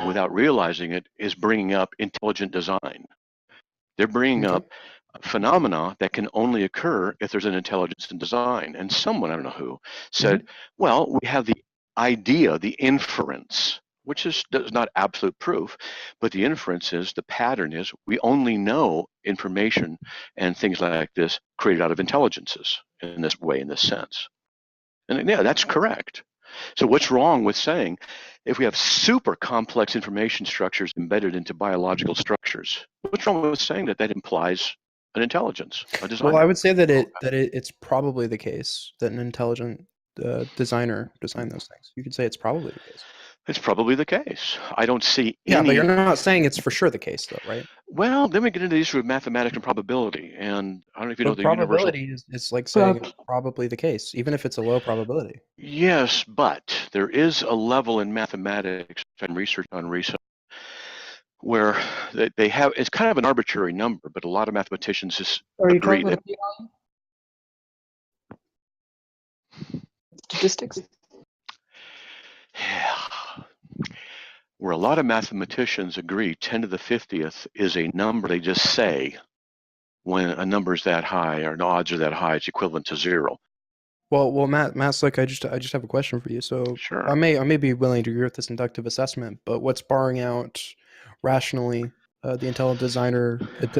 without realizing it, is bringing up intelligent design. They're bringing up phenomena that can only occur if there's an intelligence in design. And someone, I don't know who, said, well, we have the idea, the inference, which is not absolute proof, but the inference is, the pattern is, we only know information and things like this created out of intelligences in this way, in this sense. And yeah, that's correct. So what's wrong with saying, if we have super complex information structures embedded into biological structures, what's wrong with saying that that implies an intelligence, a designer? Well, I would say that it's probably the case that an intelligent designer designed those things. You could say it's probably the case. It's probably the case. I don't see any... Yeah, but you're not saying it's for sure the case, though, right? Well, then we get into the issue of mathematics and probability, and I don't know if you know the probability universal... is like saying it's probably the case, even if it's a low probability. Yes, but there is a level in mathematics and research on recent where they have, it's kind of an arbitrary number, but a lot of mathematicians just agree that... Statistics? Yeah. Where a lot of mathematicians agree 10 to the 50th is a number they just say when a number is that high or the odds are that high, it's equivalent to 0. Well, Matt's like, I just have a question for you. So sure. I may be willing to agree with this inductive assessment, but what's barring out rationally the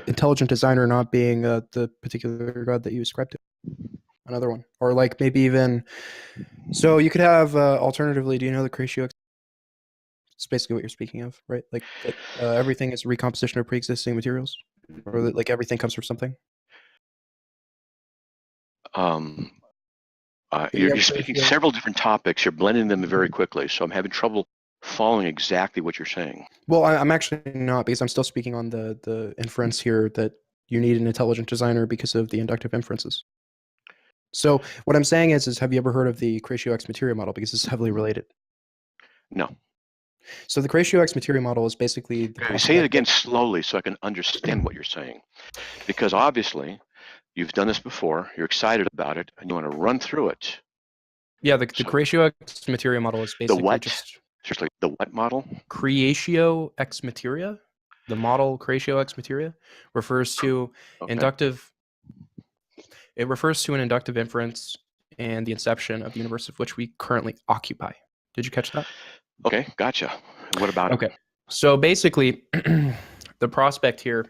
intelligent designer not being the particular god that you ascribe to? Another one, or like maybe even, so you could have alternatively, do you know the Cratio? It's basically what you're speaking of, right? Like that, everything is a recomposition of pre-existing materials, or that like everything comes from something. You're speaking several different topics. You're blending them very quickly, so I'm having trouble following exactly what you're saying. Well, I'm actually not, because I'm still speaking on the inference here that you need an intelligent designer because of the inductive inferences. So what I'm saying is have you ever heard of the Cratio X materia model? Because it's heavily related. No. So the Cratio X materia model is basically... Say it again slowly so I can understand what you're saying. Because obviously, you've done this before, you're excited about it, and you want to run through it. Yeah, the Cratio X materia model is basically... The what? Seriously, the what model? Cratio X materia. The model Cratio X materia refers to inductive... It refers to an inductive inference and the inception of the universe of which we currently occupy. Did you catch that? Okay, gotcha. What about it? So basically, the prospect here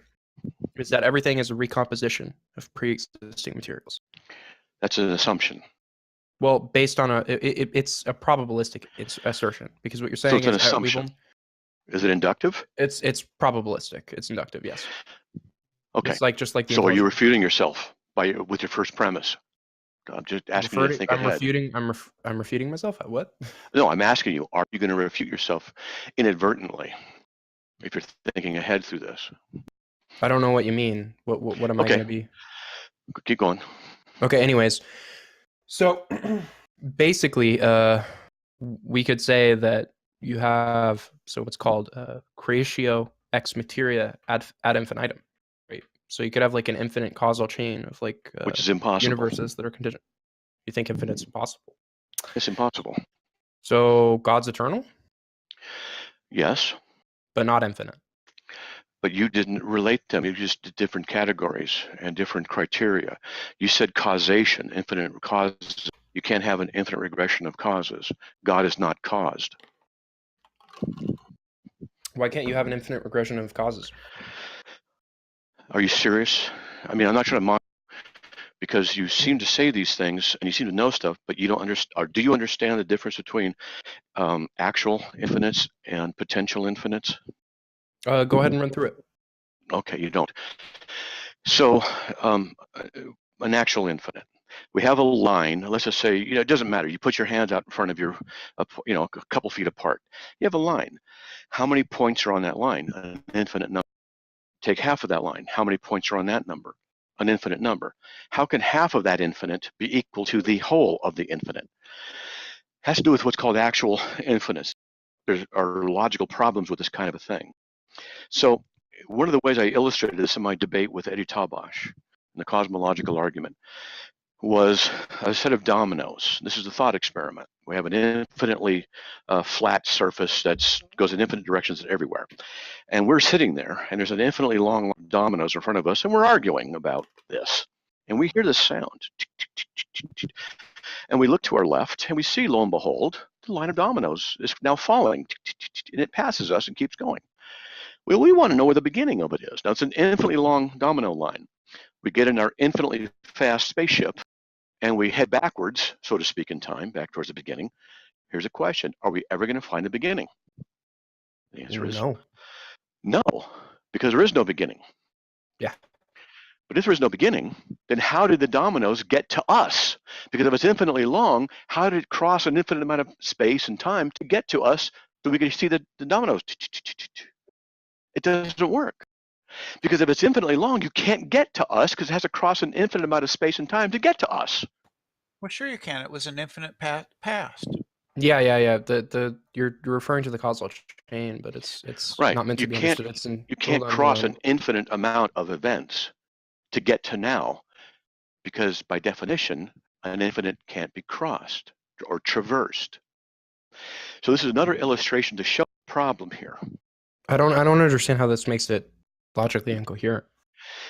is that everything is a recomposition of pre-existing materials. That's an assumption. Well, based on it's a probabilistic assertion, because what you're saying is an assumption. Is it inductive? It's probabilistic. It's inductive, yes. Okay. It's just like the... So are you refuting yourself with your first premise? I'm just asking you to think ahead. I'm refuting myself. What? No, I'm asking you, are you going to refute yourself inadvertently if you're thinking ahead through this? I don't know what you mean. What am I going to be? Keep going. Okay, anyways. So basically, we could say that you have what's called Cratio X materia ad infinitum. So you could have like an infinite causal chain of like which is impossible. Universes that are contingent. You think infinite's impossible? It's impossible. So God's eternal? Yes. But not infinite. But you didn't relate them. You just did different categories and different criteria. You said causation, infinite causes. You can't have an infinite regression of causes. God is not caused. Why can't you have an infinite regression of causes? Are you serious? I mean, I'm not trying to mock, because you seem to say these things and you seem to know stuff, but you don't understand. Or do you understand the difference between actual infinites and potential infinites? Go ahead and run through it. Okay, you don't. So, an actual infinite. We have a line. Let's just say, it doesn't matter. You put your hands out in front of your, a couple feet apart. You have a line. How many points are on that line? An infinite number. Take half of that line. How many points are on that number? An infinite number. How can half of that infinite be equal to the whole of the infinite? It has to do with what's called actual infinites. There are logical problems with this kind of a thing. So one of the ways I illustrated this in my debate with Eddie Tabash in the cosmological argument, was a set of dominoes. This is the thought experiment. We have an infinitely flat surface that goes in infinite directions everywhere. And we're sitting there, and there's an infinitely long dominoes in front of us, and we're arguing about this. And we hear this sound. And we look to our left, and we see, lo and behold, the line of dominoes is now falling. And it passes us and keeps going. Well, we want to know where the beginning of it is. Now, it's an infinitely long domino line. We get in our infinitely fast spaceship, and we head backwards, so to speak, in time, back towards the beginning. Here's a question. Are we ever going to find the beginning? The answer is no, because there is no beginning. Yeah. But if there is no beginning, then how did the dominoes get to us? Because if it's infinitely long, how did it cross an infinite amount of space and time to get to us so we can see the dominoes? It doesn't work. Because if it's infinitely long, you can't get to us because it has to cross an infinite amount of space and time to get to us. Well, sure you can. It was an infinite past. Yeah. You're referring to the causal chain, but it's right. not meant to be understood. You can't cross an infinite amount of events to get to now, because by definition, an infinite can't be crossed or traversed. So this is another illustration to show the problem here. I don't understand how this makes it logically incoherent.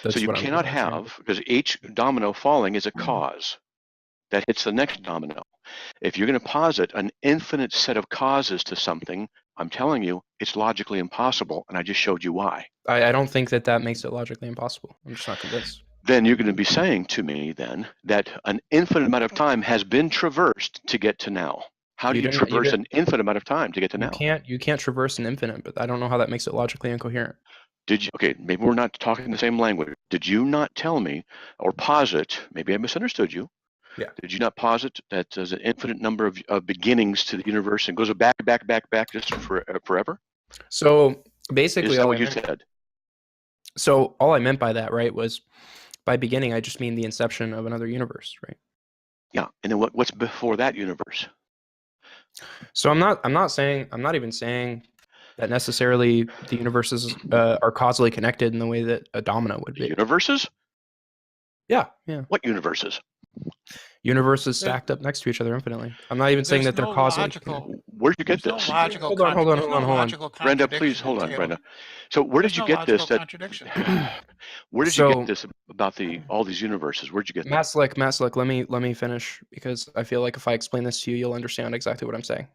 So you cannot have, because each domino falling is a cause that hits the next domino. If you're going to posit an infinite set of causes to something, I'm telling you, it's logically impossible, and I just showed you why. I don't think that makes it logically impossible. I'm just not convinced. Then you're going to be saying to me then that an infinite amount of time has been traversed to get to now. How do you traverse an infinite amount of time to get to now? You can't traverse an infinite, but I don't know how that makes it logically incoherent. Did you? Okay, maybe we're not talking the same language. Did you not tell me or posit, maybe I misunderstood you. Yeah. Did you not posit that there's an infinite number of beginnings to the universe and goes back just forever? So basically, is that what you said? So all I meant by that, right, was by beginning, I just mean the inception of another universe, right? Yeah, and then what's before that universe? So I'm not even saying that necessarily the universes are causally connected in the way that a domino would be. Universes? Yeah. What universes? Universes stacked up next to each other infinitely. I'm not even saying that they're causally connected. Where'd you get this? Hold on. Brenda, please hold on, Brenda. So where did you get this? Where did you get this about all these universes? Where'd you get Matt Slick, let me finish, because I feel like if I explain this to you, you'll understand exactly what I'm saying.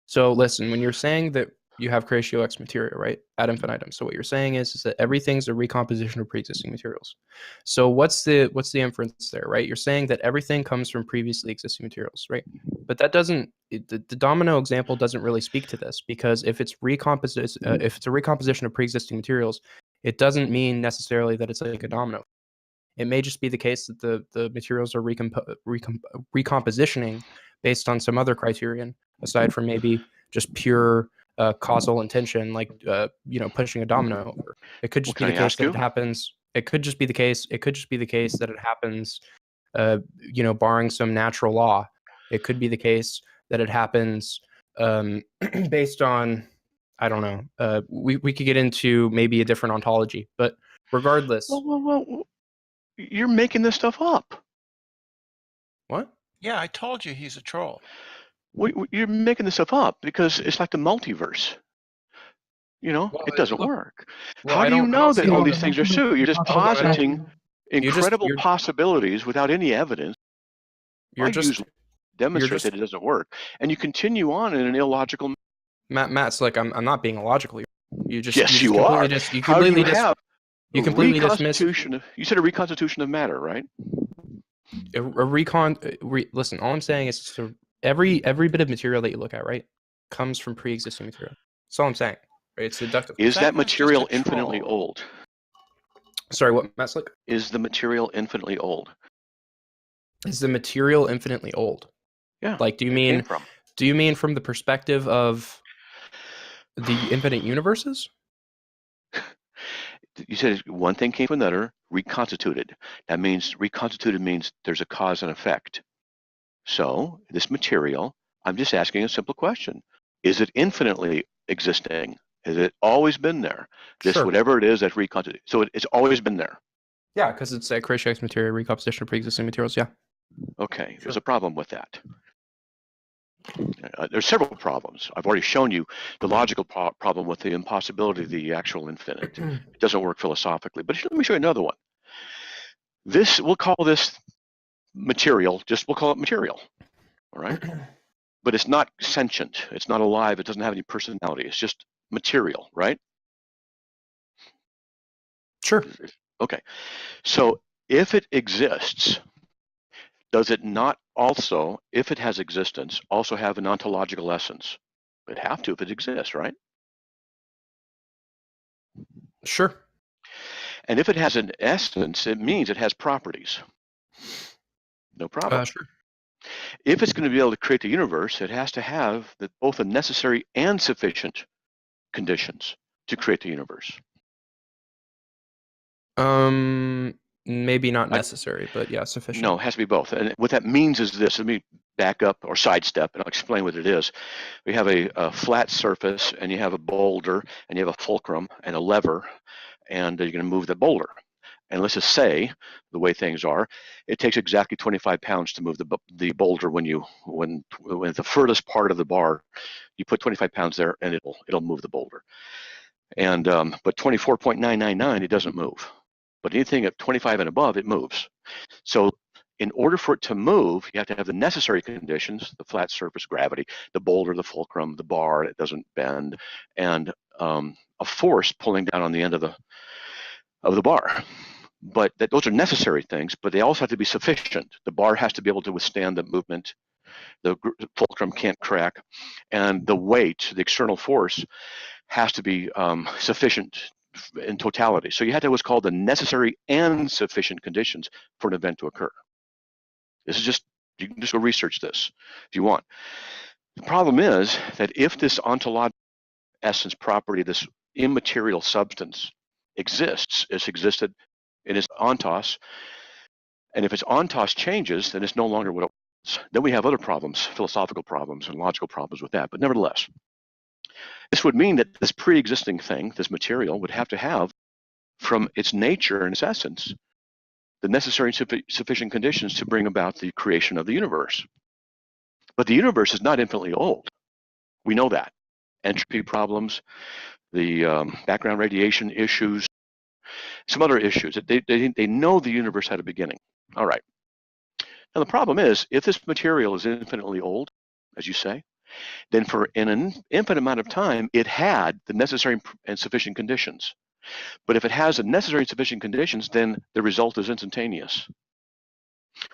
So listen, when you're saying that you have creatio ex materia, right, ad infinitum. So what you're saying is that everything's a recomposition of pre-existing materials. So what's the inference there, right? You're saying that everything comes from previously existing materials, right? But that doesn't, the domino example doesn't really speak to this, because if it's if it's a recomposition of pre-existing materials, it doesn't mean necessarily that it's like a domino. It may just be the case that the materials are recompositioning based on some other criterion aside from maybe just pure causal intention, like pushing a domino over. It could just be the case that it happens. It could just be the case. It could just be the case that it happens, barring some natural law. It could be the case that it happens based on, I don't know. We could get into maybe a different ontology, but regardless. Well, you're making this stuff up. What? Yeah, I told you he's a troll. You're making this stuff up because it's like the multiverse. It doesn't work. How do you know that all these things are true? You're just positing incredible possibilities without any evidence. You're just demonstrate that it doesn't work, and you continue on in an illogical. Matt's like, I'm not being illogical. You just yes, you are. You completely dismiss. You said a reconstitution of matter, right? Listen, all I'm saying is every bit of material that you look at, right, comes from pre-existing material. That's all I'm saying. Right? It's deductive. Is that material infinitely old? Sorry, what, Matt Slick? Is the material infinitely old? Is the material infinitely old? Yeah. Like, do you mean from the perspective of the infinite universes? You said one thing came from another, reconstituted. That means reconstituted means there's a cause and effect. So this material, I'm just asking a simple question. Is it infinitely existing? Has it always been there? Whatever it is that's reconstituted. So it's always been there. Yeah, because it's a creatio ex materia recomposition of pre-existing materials, yeah. Okay, there's a problem with that. There's several problems. I've already shown you the logical problem with the impossibility of the actual infinite. It doesn't work philosophically. But let me show you another one. We'll call this material. We'll call it material. All right. But it's not sentient. It's not alive. It doesn't have any personality. It's just material, right? Sure. Okay. So if it exists, does it not also, if it has existence, also have an ontological essence? It'd have to if it exists, right? Sure. And if it has an essence, it means it has properties. No problem. Sure. If it's going to be able to create the universe, it has to have both the necessary and sufficient conditions to create the universe. Maybe not necessary, but yeah, sufficient. No, it has to be both. And what that means is this. Let me back up or sidestep, and I'll explain what it is. We have a flat surface, and you have a boulder, and you have a fulcrum and a lever, and you're going to move the boulder. And let's just say, the way things are, it takes exactly 25 pounds to move the boulder when the furthest part of the bar, you put 25 pounds there, and it'll move the boulder. And but 24.999, it doesn't move. But anything at 25 and above, it moves. So in order for it to move, you have to have the necessary conditions: the flat surface, gravity, the boulder, the fulcrum, the bar, it doesn't bend, and a force pulling down on the end of the bar. But those are necessary things, but they also have to be sufficient. The bar has to be able to withstand the movement. The fulcrum can't crack, and the weight, the external force, has to be sufficient in totality. So you have to have what's called the necessary and sufficient conditions for an event to occur. This is just, you can just go research this if you want. The problem is that if this ontological essence property, this immaterial substance exists, it's existed in its ontos, and if its ontos changes, then it's no longer what it was. Then we have other problems, philosophical problems and logical problems with that. But nevertheless, this would mean that this pre-existing thing, this material, would have to have, from its nature and its essence, the necessary and sufficient conditions to bring about the creation of the universe. But the universe is not infinitely old. We know that. Entropy problems, the background radiation issues, some other issues. They know the universe had a beginning. All right. Now the problem is, if this material is infinitely old, as you say, then for an infinite amount of time, it had the necessary and sufficient conditions. But if it has the necessary and sufficient conditions, then the result is instantaneous,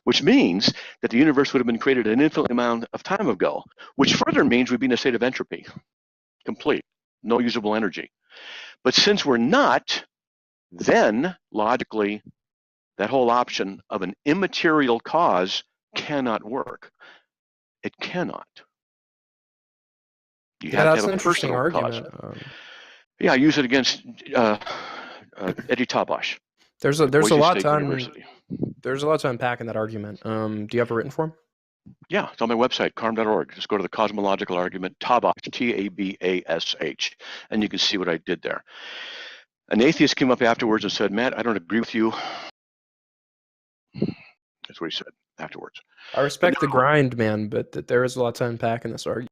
which means that the universe would have been created an infinite amount of time ago, which further means we'd be in a state of entropy, complete, no usable energy. But since we're not, then logically, that whole option of an immaterial cause cannot work. It cannot. You have that's to have an a interesting personal argument. cause. Yeah, I use it against Eddie Tabash. There's a lot to University. unpack in that argument. Do you have a written form? Yeah, it's on my website, carm.org. Just go to the cosmological argument, Tabash, Tabash, and you can see what I did there. An atheist came up afterwards and said, "Matt, I don't agree with you." That's what he said afterwards. I respect the grind, man, but there is a lot to unpack in this argument.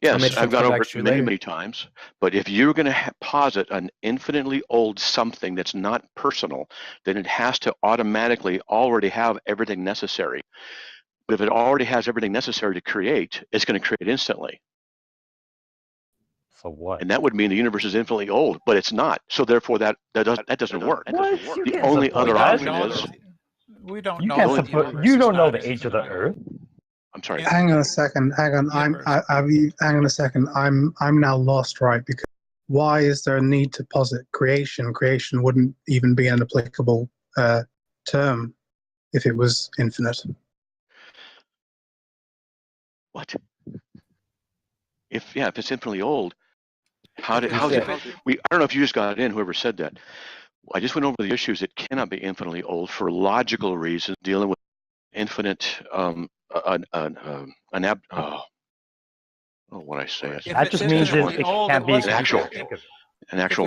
Yes, I've gone over it many times. But if you're going to posit an infinitely old something that's not personal, then it has to automatically already have everything necessary. But if it already has everything necessary to create, it's going to create instantly. So what? And that would mean the universe is infinitely old, but it's not. So therefore, that doesn't work. The only other option is we don't you know. You don't know the age of the Earth. I'm sorry. Hang on a second. Hang on. Hang on a second. I'm now lost, right? Because why is there a need to posit creation? Creation wouldn't even be an applicable term if it was infinite. What? If it's infinitely old, I don't know if you just got in, whoever said that. I just went over the issues. It cannot be infinitely old for logical reasons, dealing with infinite what I say. That just means it can't be an actual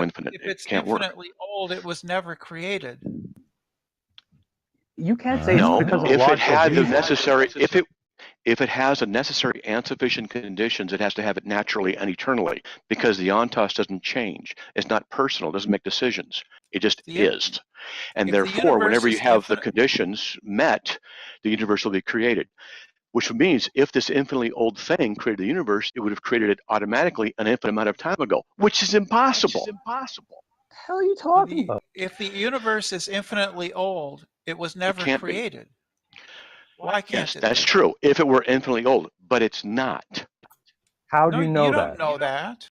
infinite. If it's it can't work. infinitely old, it was never created. You can't say No, it's because of if it logical had the reasons. necessary, if it has the necessary and sufficient conditions, it has to have it naturally and eternally, because the ontos doesn't change. It's not personal. It doesn't make decisions. It just is. And if the therefore, universe whenever you is have the infinite- conditions met, the universe will be created. Which means if this infinitely old thing created the universe, it would have created it automatically an infinite amount of time ago, which is impossible. What the hell are you talking about? If the universe is infinitely old, it was never can't be. created. Why can't Yes, it that's be? true. If it were infinitely old, but it's not. How No, do you know you that? don't know that.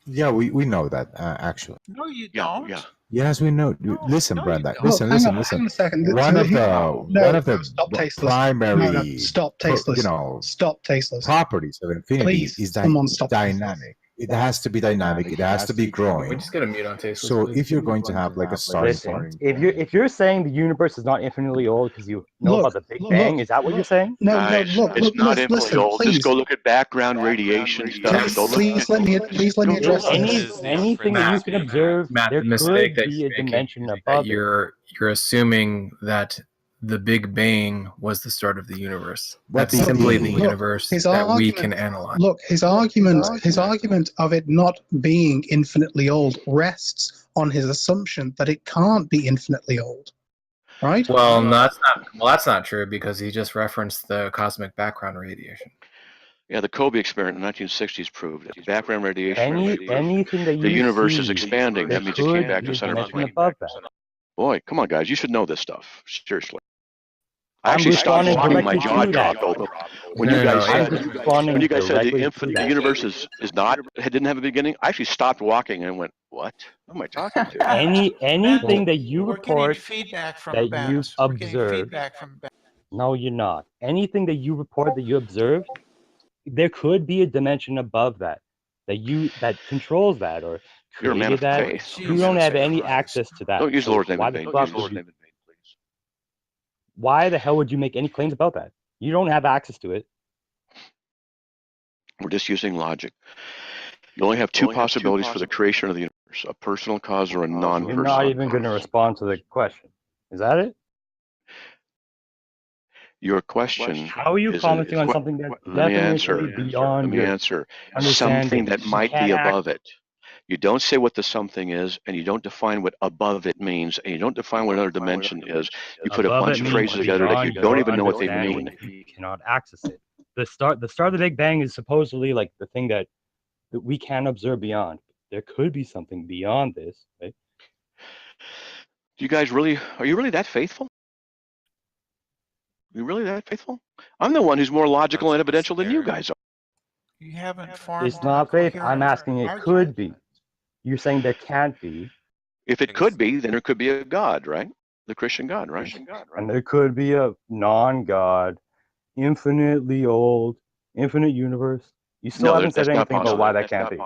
Yeah, we know that actually. No, you Yeah, don't. yeah. Yes, we know. Listen, no, you Brenda. don't. Listen, Look, hang listen, on a listen. second. One of No, the stop tasteless. primary, No, stop tasteless. Stop tasteless. properties of infinity Please, is that someone it's stop. dynamic. It has to be dynamic. It has to be We growing. just get a mute on Tasteless. So please. if you're going to have like a starting Listen, point, if you're saying the universe is not infinitely old because you know Look, about the Big Bang, is that what you're saying? No, Guys, look, it's not infinitely listen, old. please. Just go look at background radiation stuff. Go look Please let me address this. Anything that you can observe, Matt, there the mistake could that be you're a making dimension is that above it. you're assuming that the Big Bang was the start of the universe. That's But simply the look, universe his that we argument- can analyze. Look, his argument of it not being infinitely old rests on his assumption that it can't be infinitely old, right? Well, no, that's not true because he just referenced the cosmic background radiation. Yeah, the Kobe experiment in the 1960s proved it. Background radiation. Anything that you The universe see, is expanding. there That means it could came back be to a center dimension point. above that. Boy, come on, guys. You should know this stuff. Seriously. I I'm actually stopped responding walking. My directly jaw to that. dropped open. When No, you no, guys no, said, I'm just responding directly the to that. universe is not, didn't have a beginning, I actually stopped walking and went, what? Who am I talking to? Anything that you We're getting report feedback from that Ben. you've We're getting observed. feedback from Ben. No, you're not. Anything that you report that you observed, there could be a dimension above that that controls that or You're a man of created that. faith. You don't have any Christ. access to that. Don't use the So Lord's name why in the vain. fuck Use the would Lord's you- name in vain, please. Why the hell would you make any claims about that? You don't have access to it. We're just using logic. You only have two possibilities for the creation of the universe, a personal cause or a You're non-personal not even going to cause. respond to the question. Is that it? Your question How are you is commenting on something that's let me answer. definitely beyond Let me your answer. understanding? Something that You might be can't above it. You don't say what the something is, and you don't define what above it means, and you don't define what another dimension is. You put a Above bunch it of means phrases together that you beyond don't your even know what they understanding. mean. You cannot access it. The start of the Big Bang is supposedly like the thing that we can observe beyond. There could be something beyond this, right? Do you guys are you really that faithful? Are you really that faithful? I'm the one who's more logical and evidential than you guys are. You haven't formed It's not faith. coherent I'm asking it argument. could be. You're saying there can't be. If it could be, then there could be a God, right? The Christian God, right? And there could be a non-God, infinitely old, infinite universe. You still No, haven't said that's not anything about possible. why that can't be. We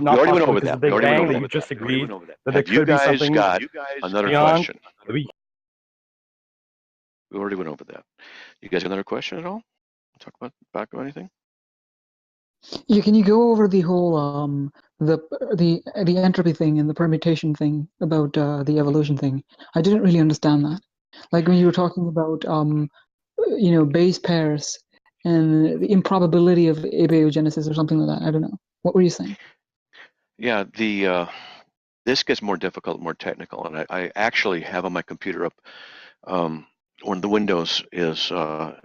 Not already went possible over because that. of the We Big already went Bang over that you that. just agreed that there Have you could be guys something got another beyond. question? We already went over that. You guys got another question at all? Talk about anything? Yeah, can you go over the whole the entropy thing and the permutation thing about the evolution thing? I didn't really understand that. Like when you were talking about base pairs and the improbability of abiogenesis or something like that. I don't know. What were you saying? Yeah, this gets more difficult, more technical, and I actually have on my computer up one of the windows is I'm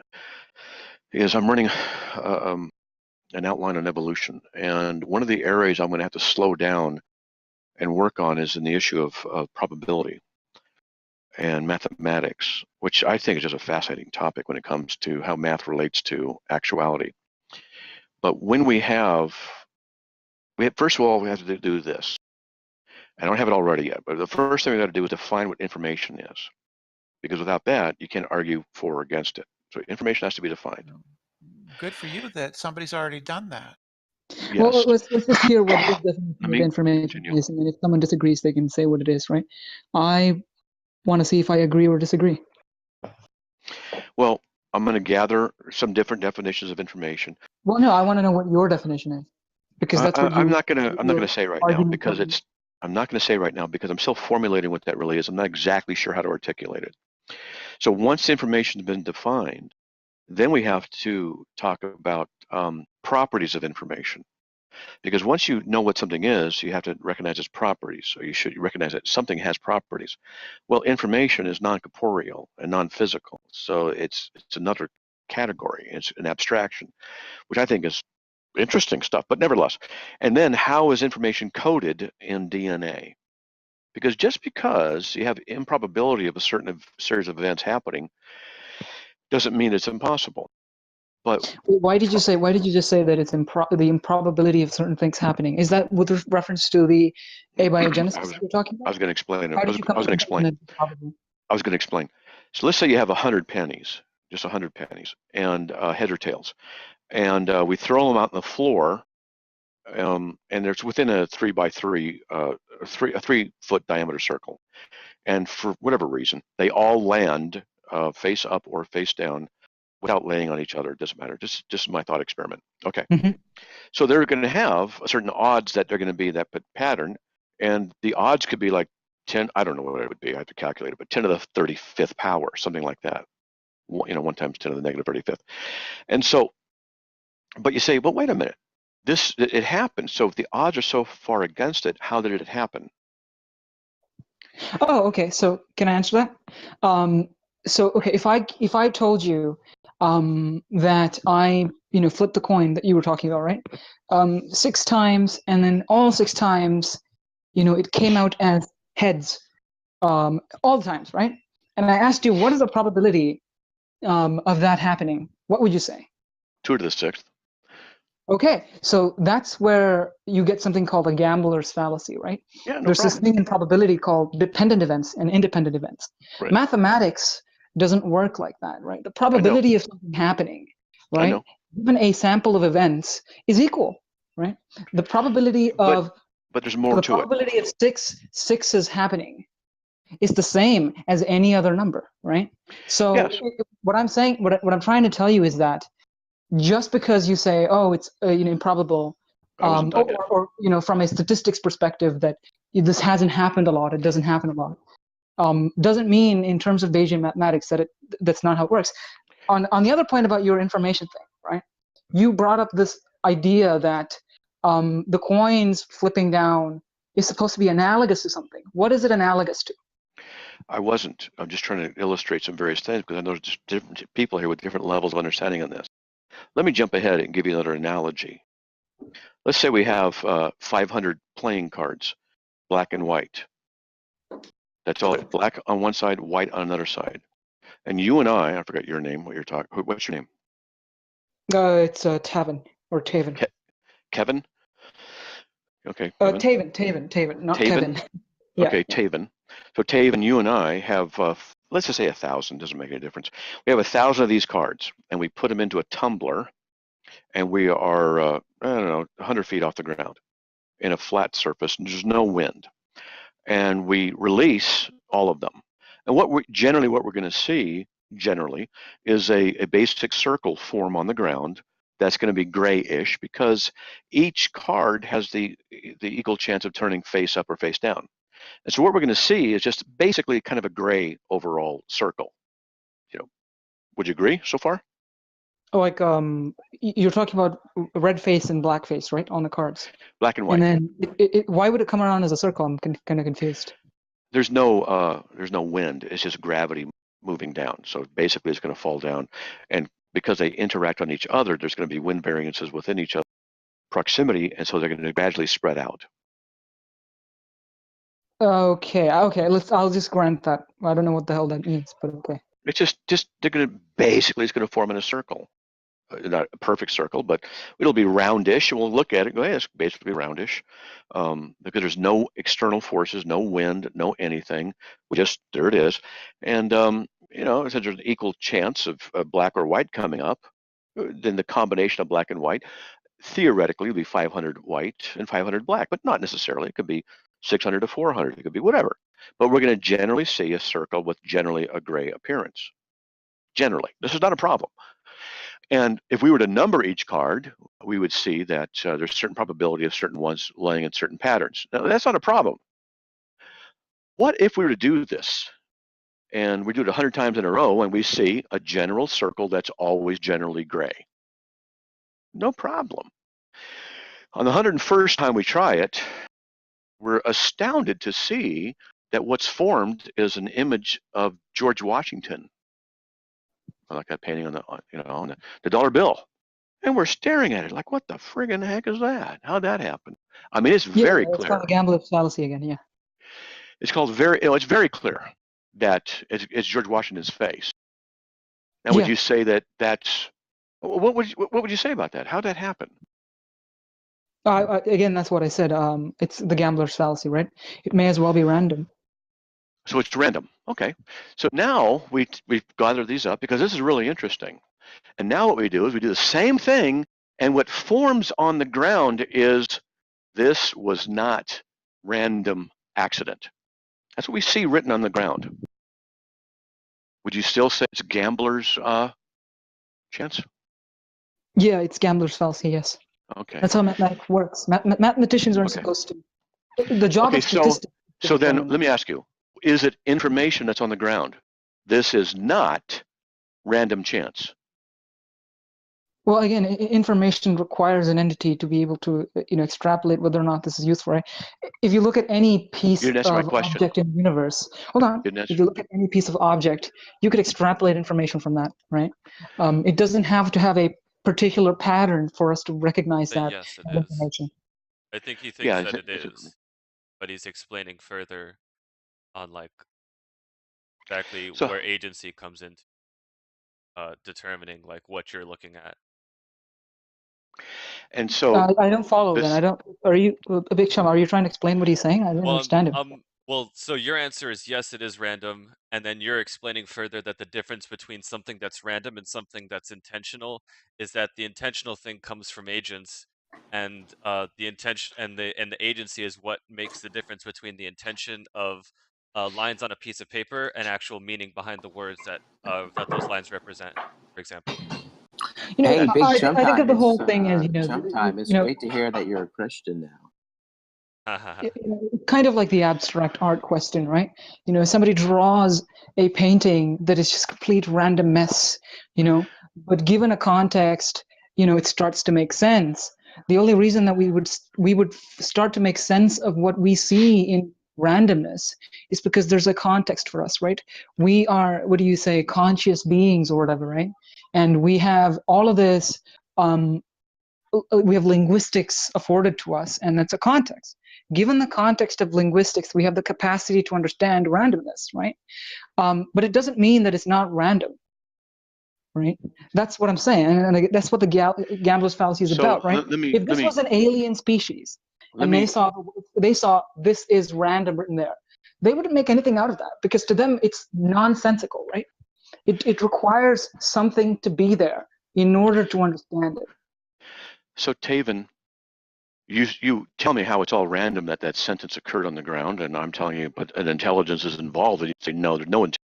running an outline on evolution, and one of the areas I'm going to have to slow down and work on is in the issue of probability and mathematics, which I think is just a fascinating topic when it comes to how math relates to actuality. But when first of all, we have to do this. I don't have it all ready yet, but the first thing we got to do is define what information is, because without that, you can't argue for or against it. So information has to be defined. Good for you that somebody's already done that. Yes. Well, let's just hear what his definition Let of me information continue. is, and then if someone disagrees, they can say what it is, right? I want to see if I agree or disagree. Well, I'm going to gather some different definitions of information. Well, no, I want to know what your definition is, because that's what I'm not going to say right now argument because from. I'm not going to say right now because I'm still formulating what that really is. I'm not exactly sure how to articulate it. So once information has been defined, then we have to talk about properties of information. Because once you know what something is, you have to recognize its properties. So you should recognize that something has properties. Well, information is non-corporeal and non-physical. So it's another category. It's an abstraction, which I think is interesting stuff, but nevertheless. And then how is information coded in DNA? Because just because you have improbability of a certain series of events happening doesn't mean it's impossible. But Why did you just say that it's the improbability of certain things happening? Is that with reference to the abiogenesis you're talking about? I was going to explain it. How I did was you come going to to explain. I was going to explain. So let's say you have 100 pennies, just 100 pennies, and heads or tails, and we throw them out on the floor, and there's within a 3 by 3, a 3-foot diameter circle, and for whatever reason, they all land face up or face down without laying on each other. It doesn't matter. Just my thought experiment. Okay. Mm-hmm. So they're going to have a certain odds that they're going to be that pattern, and the odds could be like 10. I don't know what it would be. I have to calculate it, but 10 to the 35th power, something like that. 1 times 10 to the negative 35th. And so, but you say, well, wait a minute. It happened. So if the odds are so far against it, how did it happen? Oh, okay. So can I answer that? So okay, if I told you that I flipped the coin that you were talking about, right? 6 times, and then all 6 times, it came out as heads, all the times, right? And I asked you, what is the probability of that happening? What would you say? 2 to the 6th. Okay, so that's where you get something called a gambler's fallacy, right? Yeah, no There's problem. this thing in probability called dependent events and independent events. Right. Mathematics doesn't work like that, right? The probability of something happening, right, even a sample of events is equal, right? The probability of but there's more to it. The probability of six is happening is the same as any other number, right? So yes. What I'm saying, what I'm trying to tell you is that just because you say, oh, it's improbable, or from a statistics perspective that this hasn't happened a lot, it doesn't happen a lot, doesn't mean in terms of Bayesian mathematics that that's not how it works. On the other point about your information thing, right? You brought up this idea that the coins flipping down is supposed to be analogous to something. What is it analogous to? I wasn't. I'm just trying to illustrate some various things because I know there's just different people here with different levels of understanding on this. Let me jump ahead and give you another analogy. Let's say we have 500 playing cards, black and white. That's all. Black on one side, white on another side. And you and I forgot your name. What's your name? It's Taven or Taven. Kevin? Okay. Taven, not Kevin. Yeah. Okay, Taven. So Taven, you and I have, let's just say 1,000, doesn't make any difference. We have 1,000 of these cards, and we put them into a tumbler, and we are, I don't know, 100 feet off the ground in a flat surface, and there's no wind. And we release all of them. And what we're going to see, is a basic circle form on the ground that's going to be grayish because each card has the equal chance of turning face up or face down. And so what we're going to see is just basically kind of a gray overall circle. Would you agree so far? Like you're talking about red face and black face, right, on the cards? Black and white. And then why would it come around as a circle? I'm kind of confused. There's no wind. It's just gravity moving down. So basically it's going to fall down. And because they interact on each other, there's going to be wind variances within each other, proximity, and so they're going to gradually spread out. Okay. I'll just grant that. I don't know what the hell that means, but okay. It's just they're going to it's going to form in a circle. Not a perfect circle, but it'll be roundish, and we'll look at it and go, hey, it's basically roundish, because there's no external forces, no wind, no anything. There it is. And, since there's an equal chance of black or white coming up, then the combination of black and white theoretically will be 500 white and 500 black, but not necessarily. It could be 600 to 400. It could be whatever. But we're going to generally see a circle with generally a gray appearance. Generally. This is not a problem. And if we were to number each card, we would see that there's a certain probability of certain ones laying in certain patterns. Now, that's not a problem. What if we were to do this? and we do it 100 times in a row, and we see a general circle that's always generally gray. No problem. On the 101st time we try it, we're astounded to see that what's formed is an image of George Washington, like that painting on the on the dollar bill, and we're staring at it like, what the friggin' heck is that? How'd that happen? I mean, it's very It's clear. called the gambler's fallacy again. Yeah. It's called it's very clear that it's George Washington's face. Now, would you say that that's what would you say about that? How'd that happen? Again, that's what I said. It's the gambler's fallacy, right? It may as well be random. So it's random. Okay. So now we've gathered these up because this is really interesting. And now what we do is we do the same thing, and what forms on the ground is this was not random accident. That's what we see written on the ground. Would you still say it's gambler's chance? Yeah, it's gambler's fallacy. Yes. Okay. That's how mathematics works. Mathematicians aren't supposed to. The job of statistics. So then let me ask you, is it information that's on the ground? This is not random chance. Well, again, information requires an entity to be able to, extrapolate whether or not this is useful, right? If you look at any piece of object in the universe, hold on. If you look at any piece of object, you could extrapolate information from that, right? It doesn't have to have a particular pattern for us to recognize that information. I think he thinks that it is, but he's explaining further on like exactly where agency comes into determining like what you're looking at. And so I don't follow then. I don't. Are you, Big Chum? Are you trying to explain what he's saying? I don't understand him. Well, so your answer is yes, it is random, and then you're explaining further that the difference between something that's random and something that's intentional is that the intentional thing comes from agents, and the intention and the agency is what makes the difference between the intention of lines on a piece of paper and actual meaning behind the words that those lines represent, for example. Hey, Big I Chum think Time, of the whole thing as Chum Time. It's great to hear that you're a Christian now. Kind of like the abstract art question, right? Somebody draws a painting that is just complete random mess, but given a context, it starts to make sense. The only reason that we would start to make sense of what we see in randomness is because there's a context for us, right? We are, what do you say, conscious beings or whatever, right? And we have all of this, we have linguistics afforded to us, and that's a context. Given the context of linguistics, we have the capacity to understand randomness, right? But it doesn't mean that it's not random, right? That's what I'm saying, and that's what the gambler's fallacy is about, right? If this was an alien species, and they saw this is random written there, they wouldn't make anything out of that because to them it's nonsensical, right? It requires something to be there in order to understand it. So Taven, you tell me how it's all random that sentence occurred on the ground, and I'm telling you, but an intelligence is involved, and you say no, there's no intelligence.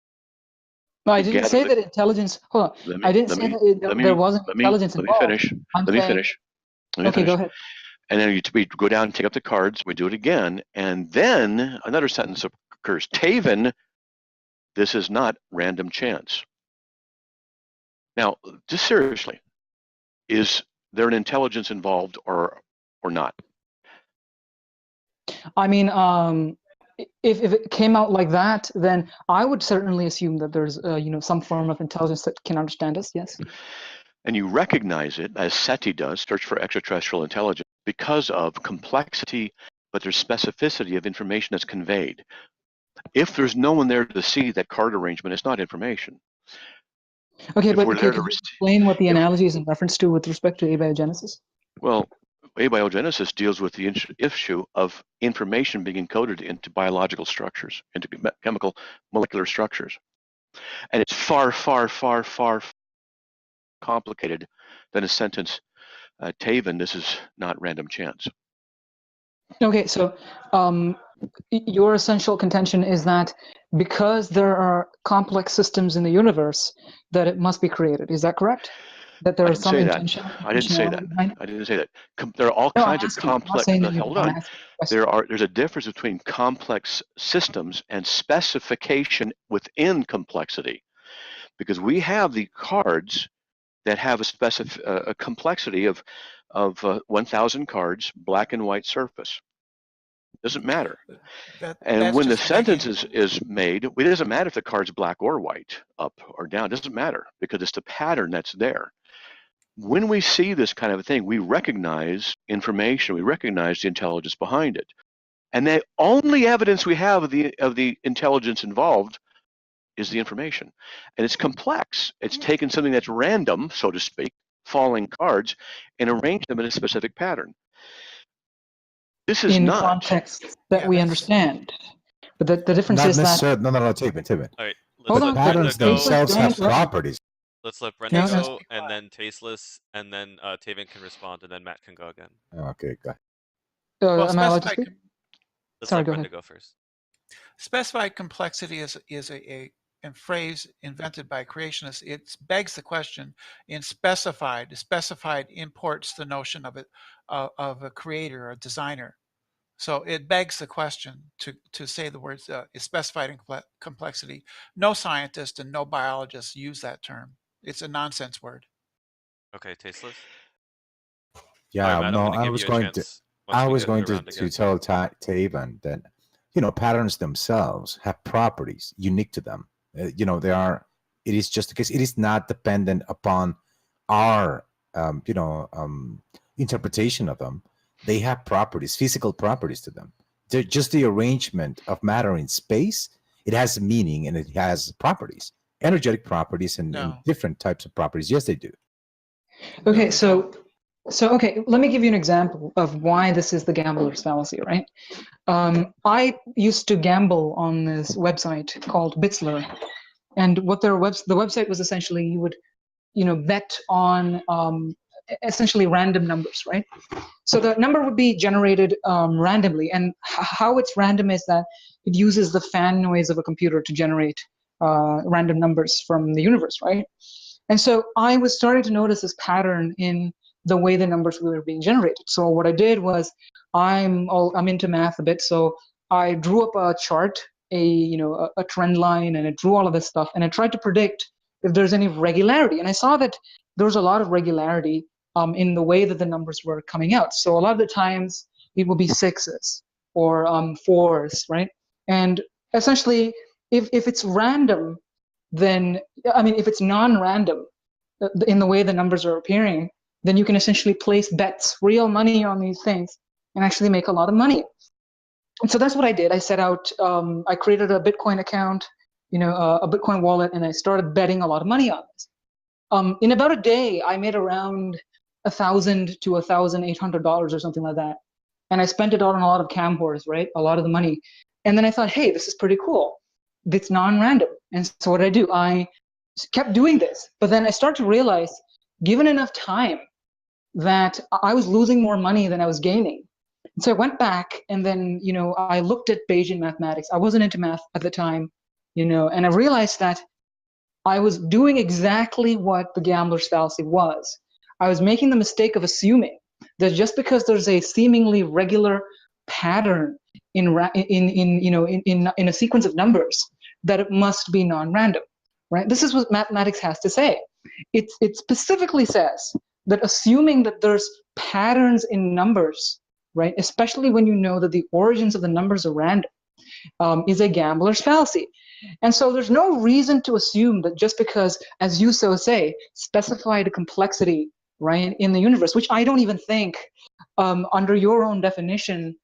No, I didn't say that intelligence. Hold on, I didn't say that there wasn't intelligence involved. Let me finish. Okay, go ahead. And then we go down and take up the cards. We do it again, and then another sentence occurs. Taven, this is not random chance. Now, just seriously, is there an intelligence involved or not? I mean, if it came out like that, then I would certainly assume that there's some form of intelligence that can understand us. Yes. And you recognize it, as SETI does, Search for Extraterrestrial Intelligence, because of complexity, but there's specificity of information that's conveyed. If there's no one there to see that card arrangement, it's not information. Okay, but can you explain what the analogy is in reference to with respect to abiogenesis? Well, abiogenesis deals with the issue of information being encoded into biological structures, into chemical molecular structures. And it's far, far, far, far complicated than a sentence, Taven, this is not random chance. Okay, so your essential contention is that because there are complex systems in the universe, that it must be created. Is that correct? That there I are didn't some say that. intention. I didn't say that. behind it? I didn't say that. There are all No, I'm kinds of asking. I'm not complex. saying that you Hold did. I'm on. asking a question. There's a difference between complex systems and specification within complexity, because we have the cards that have a complexity of 1,000 cards, black and white surface. Doesn't matter. And That's when the just making, sentence is made, it doesn't matter if the card's black or white, up or down. It doesn't matter, because it's the pattern that's there. When we see this kind of a thing, we recognize information, we recognize the intelligence behind it. And the only evidence we have of the intelligence involved is the information. And it's complex. It's taken something that's random, so to speak, falling cards, and arranged them in a specific pattern. This is in not context that we understand. But the difference Not is that. necessarily. No, Taven. All right, Hold let's on, let Brenda Patterns go. themselves have don't- properties. Let's let Brenda No, no. go, and then Tasteless, and then Taven can respond, and then Matt can go again. Okay, go ahead. well, am I allowed to specified, speak? Let's Sorry, let go Brenda ahead. go first. specified complexity is a phrase invented by creationists. It begs the question in specified. Specified imports the notion of it of a creator, a designer. So it begs the question to say the words specified complexity. No scientist and no biologist use that term. It's a nonsense word. Okay, Tasteless. Yeah, Sorry, Matt, I'm no, going to I give was you a going chance. to, once I we was get going to around again. tell Taven that, patterns themselves have properties unique to them. They are. It is just because it is not dependent upon our, interpretation of them. They have properties, physical properties to them. They're just the arrangement of matter in space. It has meaning and it has properties, energetic properties, and different types of properties. Yes, they do. Okay, so okay, let me give you an example of why this is the gambler's fallacy, right? I used to gamble on this website called Bitzler, and what the website was essentially, you would, bet on essentially random numbers, right? So the number would be generated randomly, and how it's random is that it uses the fan noise of a computer to generate random numbers from the universe, right? And so I was starting to notice this pattern in the way the numbers were being generated. So what I did was, I'm into math a bit, so I drew up a chart, a trend line, and I drew all of this stuff, and I tried to predict if there's any regularity. And I saw that there was a lot of regularity in the way that the numbers were coming out. So a lot of the times it would be sixes or fours, right? And essentially, if it's random, then, if it's non-random in the way the numbers are appearing, then you can essentially place bets, real money on these things, and actually make a lot of money. And so that's what I did. I set out, I created a Bitcoin account, a Bitcoin wallet, and I started betting a lot of money on this. In about a day, I made around $1,000 to $1,800 or something like that. And I spent it all on a lot of cam whores, right? A lot of the money. And then I thought, hey, this is pretty cool. It's non-random. And so what did I do? I kept doing this. But then I started to realize, given enough time, that I was losing more money than I was gaining. And so I went back, and then, I looked at Bayesian mathematics. I wasn't into math at the time, and I realized that I was doing exactly what the gambler's fallacy was. I was making the mistake of assuming that just because there's a seemingly regular pattern in a sequence of numbers, that it must be non-random, right? This is what mathematics has to say. It specifically says that assuming that there's patterns in numbers, right, especially when you know that the origins of the numbers are random, is a gambler's fallacy. And so there's no reason to assume that just because, as you so say, specified complexity, right, in the universe, which I don't even think, under your own definition,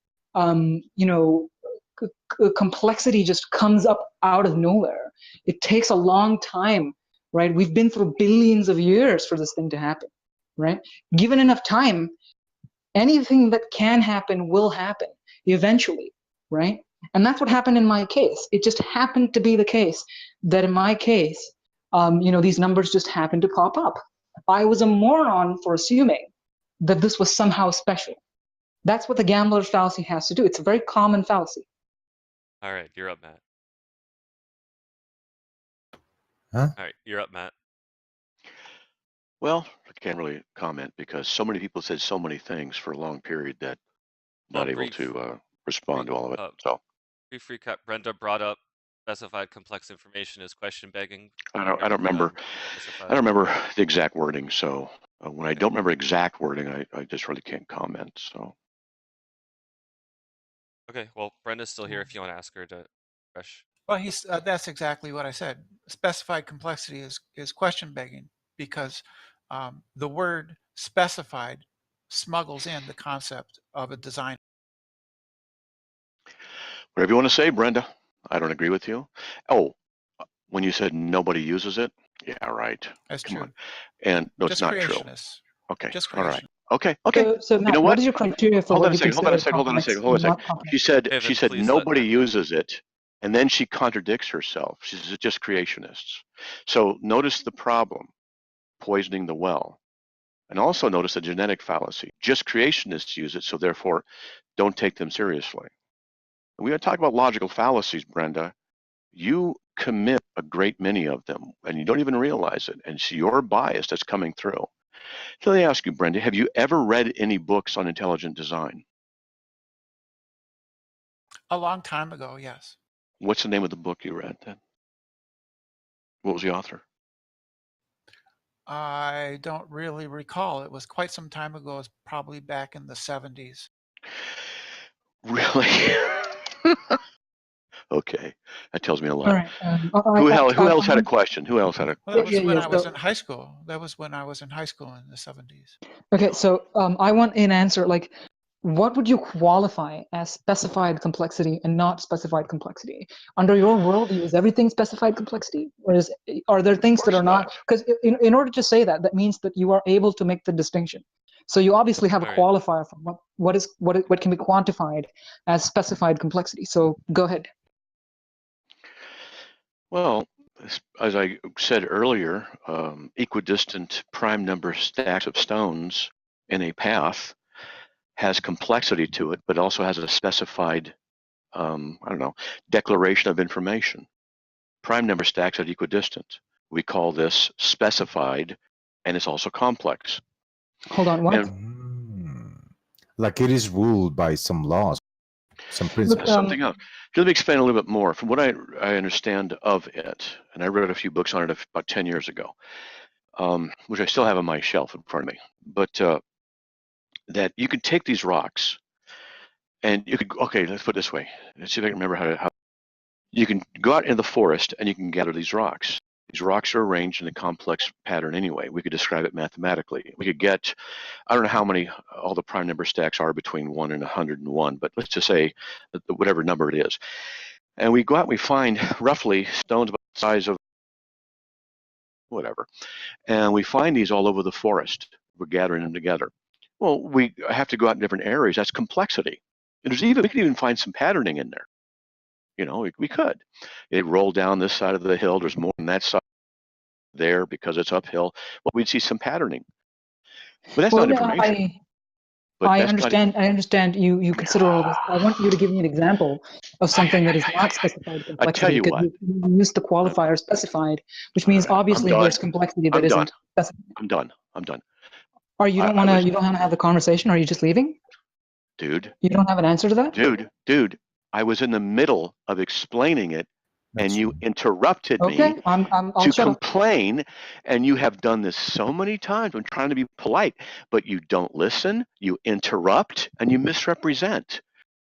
complexity just comes up out of nowhere. It takes a long time, right? We've been through billions of years for this thing to happen, right? Given enough time, anything that can happen will happen eventually, right? And that's what happened in my case. It just happened to be the case that in my case, these numbers just happened to pop up. I was a moron for assuming that this was somehow special. That's what the gambler's fallacy has to do. It's a very common fallacy. All right, you're up, Matt. Huh? All right, you're up, Matt. Well, I can't really comment because so many people said so many things for a long period that I'm not able to respond to all of it. So brief recap: Brenda brought up specified complex information as question begging. I don't remember. I don't remember the exact wording. So when I don't remember exact wording, I just really can't comment. So. Okay, well, Brenda's still here if you want to ask her to refresh. Well, that's exactly what I said. Specified complexity is question begging because the word specified smuggles in the concept of a design. Whatever you want to say, Brenda. I don't agree with you. Oh, when you said nobody uses it, yeah, right. That's Come true. on. And no, Just it's not true. creationists. Okay. Just all right. creationists. Okay. Okay. So Matt, you know what is your criteria for hold what on a you second. consider Hold on a second. Hold on a second. complex? She said Taven, she said please let nobody Brenda. uses it, and then she contradicts herself. She says it's just creationists. So notice the problem: poisoning the well. And also notice the genetic fallacy. Just creationists use it, so therefore don't take them seriously. And we gotta talk about logical fallacies, Brenda. You commit a great many of them, and you don't even realize it. And it's your bias that's coming through. So let me ask you, Brenda, have you ever read any books on intelligent design? A long time ago, yes. What's the name of the book you read then? What was the author? I don't really recall. It was quite some time ago. It was probably back in the 70s. Really? Okay, that tells me a lot. All right. Who else had a question? Who else had a Well, that question? was when I was in high school. That was when I was in high school in the 70s. Okay, so I want an answer. Like, what would you qualify as specified complexity and not specified complexity? Under your worldview, is everything specified complexity, or are there things that are not? Because in order to say that, that means that you are able to make the distinction. So you obviously have a qualifier for what can be quantified as specified complexity. So go ahead. Well, as I said earlier, equidistant prime number stacks of stones in a path has complexity to it, but also has a specified, declaration of information. Prime number stacks are equidistant. We call this specified, and it's also complex. Hold on, what? Like it is ruled by some laws, some principles. Something else. Let me explain a little bit more. From what I understand of it, and I read a few books on it about 10 years ago, which I still have on my shelf in front of me, but that you could take these rocks and you could, okay, let's put it this way. Let's see if I can remember how you can go out in the forest and you can gather these rocks. These rocks are arranged in a complex pattern anyway. We could describe it mathematically. We could get, I don't know how many all the prime number stacks are between 1 and 101, but let's just say whatever number it is. And we go out and we find roughly stones about the size of whatever. And we find these all over the forest. We're gathering them together. Well, we have to go out in different areas. That's complexity. We could even find some patterning in there. You know, we could. It rolled down this side of the hill. There's more on that side there because it's uphill. Well, we'd see some patterning. But that's not information. I understand you consider all this. I want you to give me an example of something that is not specified complexity. I tell you what. You use the qualifier specified, which means obviously there's complexity that isn't specified. I'm done. Or you don't want to have the conversation? Or are you just leaving? Dude. You don't have an answer to that? Dude, I was in the middle of explaining it and you interrupted me to complain, and you have done this so many times. I'm trying to be polite, but you don't listen, you interrupt, and you misrepresent.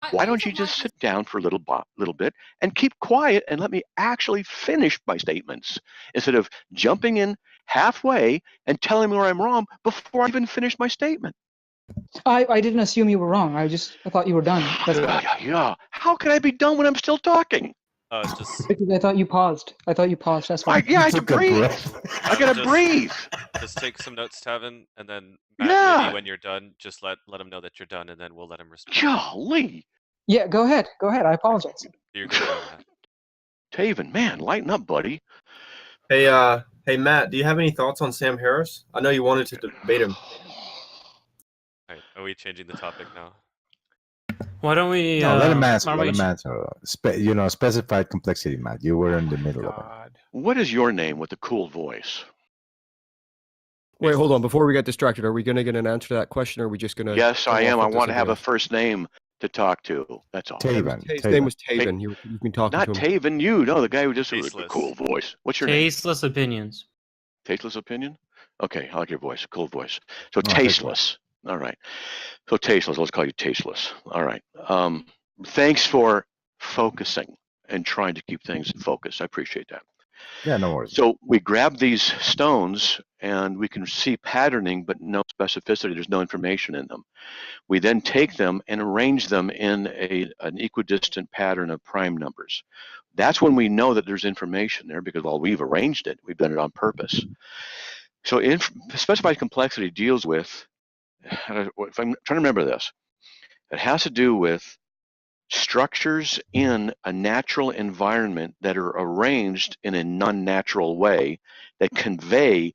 Why don't you just sit down for a little bit and keep quiet and let me actually finish my statements instead of jumping in halfway and telling me where I'm wrong before I even finish my statement? I didn't assume you were wrong. I thought you were done. Yeah. How can I be done when I'm still talking? Because I thought you paused. That's why. I have to breathe. I gotta breathe. Just take some notes, Taven, and then Matt, maybe when you're done, just let him know that you're done, and then we'll let him respond. Golly. Yeah, go ahead. I apologize. You're good, Matt. Taven, man, lighten up, buddy. Hey, Matt, do you have any thoughts on Sam Harris? I know you wanted to debate him. All right, are we changing the topic now? Why don't we? No, let him answer. Let him answer. Specified complexity, Matt. You were in the middle of it. What is your name with the cool voice? Wait, hold on. Before we get distracted, are we going to get an answer to that question, or are we just going to? Yes, I am. I want to have a first name to talk to. That's all. Taven. His name was Taven. You've been talking Not to him. Taven, you. No, the guy who just Tasteless. a cool voice. What's your name? Tasteless opinions. Tasteless opinion? Okay, I like your voice. Cool voice. So Oh, tasteless. All right. So tasteless. Let's call you tasteless. All right. Thanks for focusing and trying to keep things focused. I appreciate that. Yeah, no worries. So we grab these stones and we can see patterning, but no specificity. There's no information in them. We then take them and arrange them in an equidistant pattern of prime numbers. That's when we know that there's information there because, well, we've arranged it. We've done it on purpose. So specified complexity deals with, if I'm trying to remember this, it has to do with structures in a natural environment that are arranged in a non-natural way that convey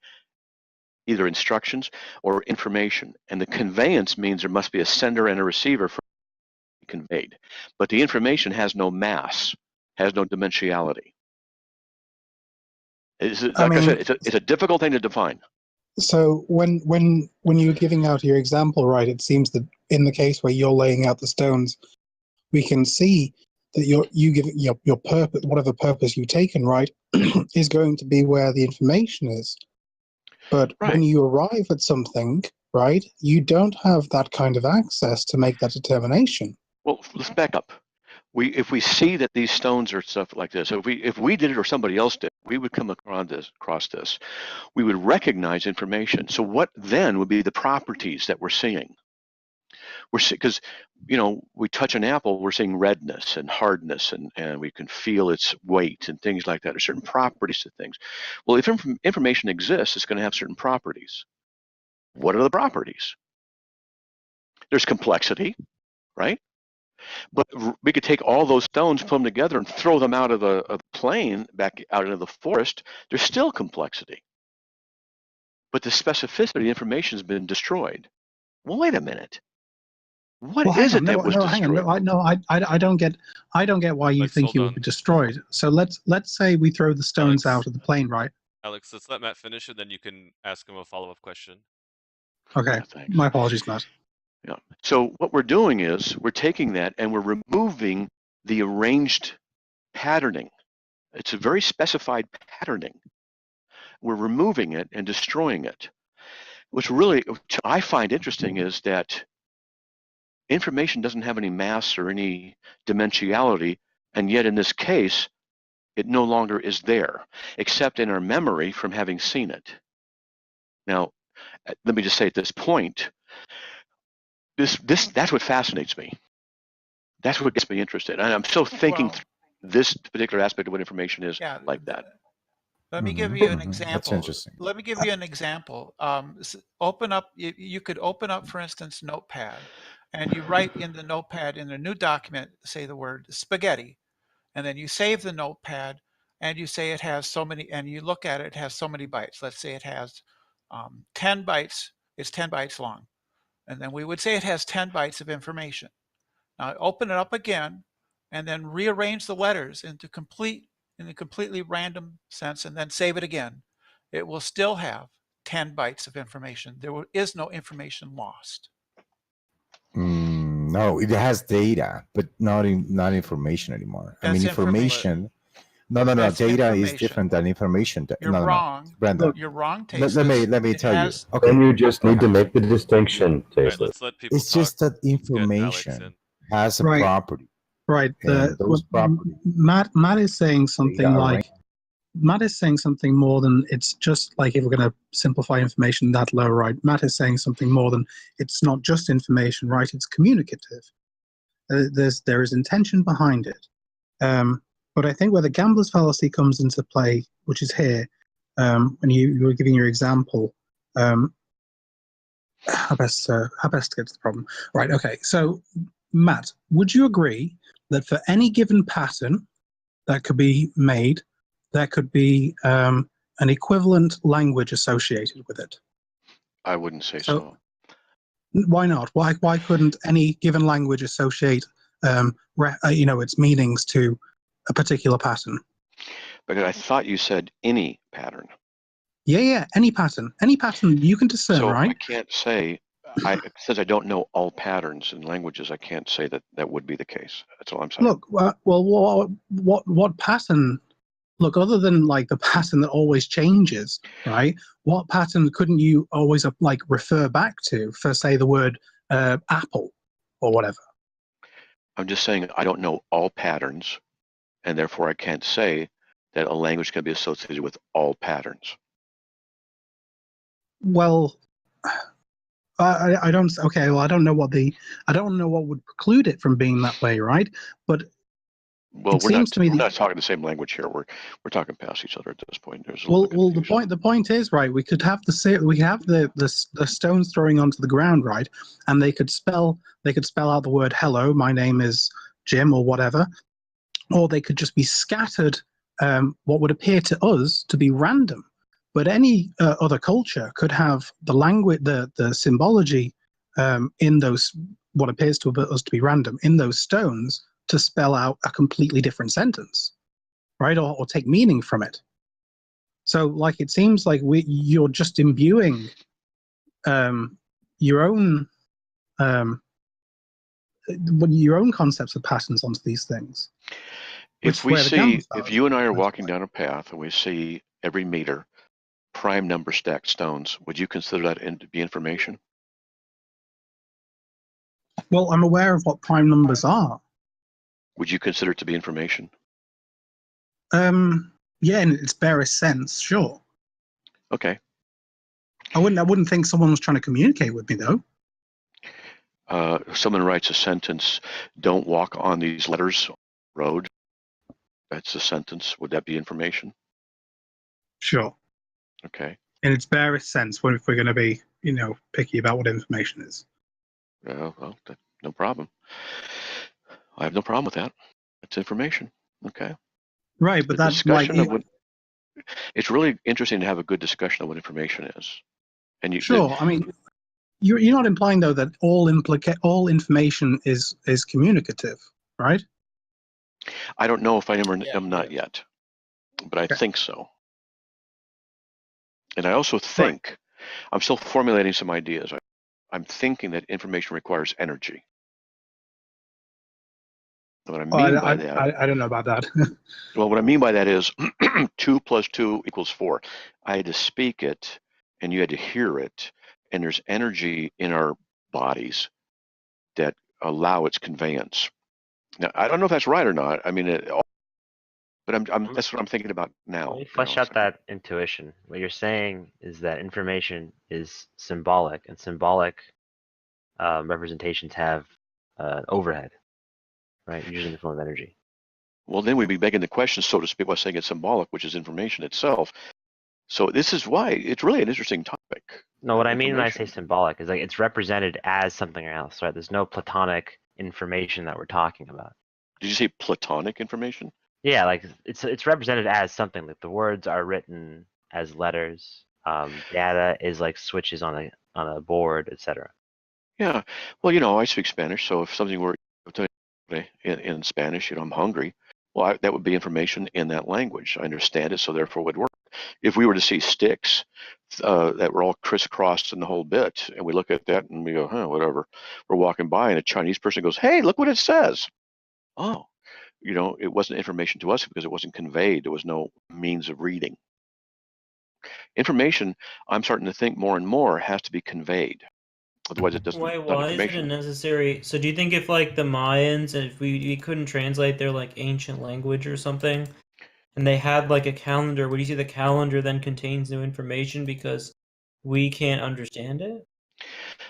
either instructions or information. And the conveyance means there must be a sender and a receiver for it to be conveyed. But the information has no mass, has no dimensionality. I said, it's a difficult thing to define. So when you're giving out your example, right, it seems that in the case where you're laying out the stones, we can see that you give your purpose, whatever purpose you've taken, right, is going to be where the information is. But when you arrive at something, right, you don't have that kind of access to make that determination. Well, let's back up. If we see that these stones are stuff like this, if we did it or somebody else did, we would come across this. We would recognize information. So what then would be the properties that we're seeing? Because, we touch an apple, we're seeing redness and hardness, and we can feel its weight and things like that. There's certain properties to things. Well, if information exists, it's going to have certain properties. What are the properties? There's complexity, right? But we could take all those stones, put them together, and throw them out of the plane back out into the forest. There's still complexity. But the specificity, the information has been destroyed. Well, wait a minute. What is it that was destroyed? Hang on. No, I don't get why you think you will be destroyed. So let's say we throw the stones out of the plane, right? Alex, let's let Matt finish, and then you can ask him a follow-up question. Okay. Yeah, my apologies, Matt. Yeah. So what we're doing is we're taking that and we're removing the arranged patterning. It's a very specified patterning. We're removing it and destroying it. Which I find interesting is that information doesn't have any mass or any dimensionality, and yet in this case, it no longer is there, except in our memory from having seen it. Now, let me just say at this point, that's what fascinates me. That's what gets me interested. And I'm still thinking through this particular aspect of what information is like that. Let me give you an example. That's interesting. Let me give you an example. You could open up, for instance, Notepad, and you write in the Notepad in a new document, say the word spaghetti, and then you save the Notepad, and you say it has so many, and you look at it, it has so many bytes. Let's say it has 10 bytes. It's 10 bytes long. And then we would say it has 10 bytes of information. Now open it up again, and then rearrange the letters in a completely random sense, and then save it again. It will still have 10 bytes of information. There is no information lost. No, it has data, but not information anymore. That's information. No. Data is different than information. You're wrong. Brenda. You're wrong, Tasteless. Let me tell you. Okay. Then you just need to make the distinction, Tasteless. It's just that information has a property. Right. Matt is saying something like, Matt is saying something more than it's just like, if we're going to simplify information that low, right? Matt is saying something more than it's not just information, right? It's communicative. There is intention behind it. But I think where the gambler's fallacy comes into play, which is here, when you were giving your example, how best to get to the problem? Right. Okay. So, Matt, would you agree that for any given pattern that could be made, there could be an equivalent language associated with it? I wouldn't say so. Why not? Why couldn't any given language associate its meanings to a particular pattern? Because I thought you said any pattern. Yeah, any pattern you can discern, So right? I can't say, since I don't know all patterns in languages, I can't say that that would be the case. That's all I'm saying. Look, well, what pattern? Look, other than like the pattern that always changes, right? What pattern couldn't you always like refer back to for, say, the word apple or whatever? I'm just saying I don't know all patterns, and therefore I can't say that a language can be associated with all patterns. Well, I don't. Okay, well, I don't know what would preclude it from being that way, right? But well, it seems to me we're not talking the same language here. We're talking past each other at this point. There's a well, little the point is, right? We could have the stones throwing onto the ground, right? And they could spell out the word hello. My name is Jim or whatever, or they could just be scattered. What would appear to us to be random, but any other culture could have the language, the symbology in those what appears to us to be random in those stones to spell out a completely different sentence, right? Or take meaning from it. So, like, it seems like you're just imbuing your own concepts of patterns onto these things. If you and I are walking down a path and we see every meter prime number stacked stones, would you consider that to be information? Well, I'm aware of what prime numbers are. Would you consider it to be information? Yeah, in its barest sense, sure. Okay. I wouldn't think someone was trying to communicate with me, though. Someone writes a sentence, "Don't walk on these letters road." That's a sentence. Would that be information? Sure. Okay. In its barest sense, if we're going to be, picky about what information is. Well, no problem. I have no problem with that. It's information. Okay. Right, but that's like it's really interesting to have a good discussion of what information is. And sure. I mean, you're not implying though that all information is communicative, right? I don't know if I am or am not yet, but I think so. And I also think I'm still formulating some ideas. I'm thinking that information requires energy. What I mean by that, I don't know about that. well, what I mean by that is 2 + 2 = 4. I had to speak it, and you had to hear it, and there's energy in our bodies that allow its conveyance. Now, I don't know if that's right or not. I mean, but that's what I'm thinking about now. Let me flesh out that intuition. What you're saying is that information is symbolic, and symbolic representations have overhead, right? Usually in the form of energy. Well, then we'd be begging the question, so to speak, by saying it's symbolic, which is information itself. So this is why it's really an interesting topic. No, what I mean when I say symbolic is like it's represented as something else, right? There's no platonic information that we're talking about. Did you say platonic information? Yeah, like it's represented as something. Like the words are written as letters. Data is like switches on a board, etc. Yeah. Well, I speak Spanish, so if something were in Spanish, I'm hungry. Well, that would be information in that language. I understand it, so therefore it would work. If we were to see sticks that were all crisscrossed in the whole bit, and we look at that and we go, whatever. We're walking by, and a Chinese person goes, "Hey, look what it says." Oh, it wasn't information to us because it wasn't conveyed. There was no means of reading. Information, I'm starting to think more and more, has to be conveyed. Otherwise, it doesn't. Why is it a necessary? So, do you think if like the Mayans, and if we couldn't translate their like ancient language or something, and they had like a calendar, would you say the calendar then contains new information because we can't understand it?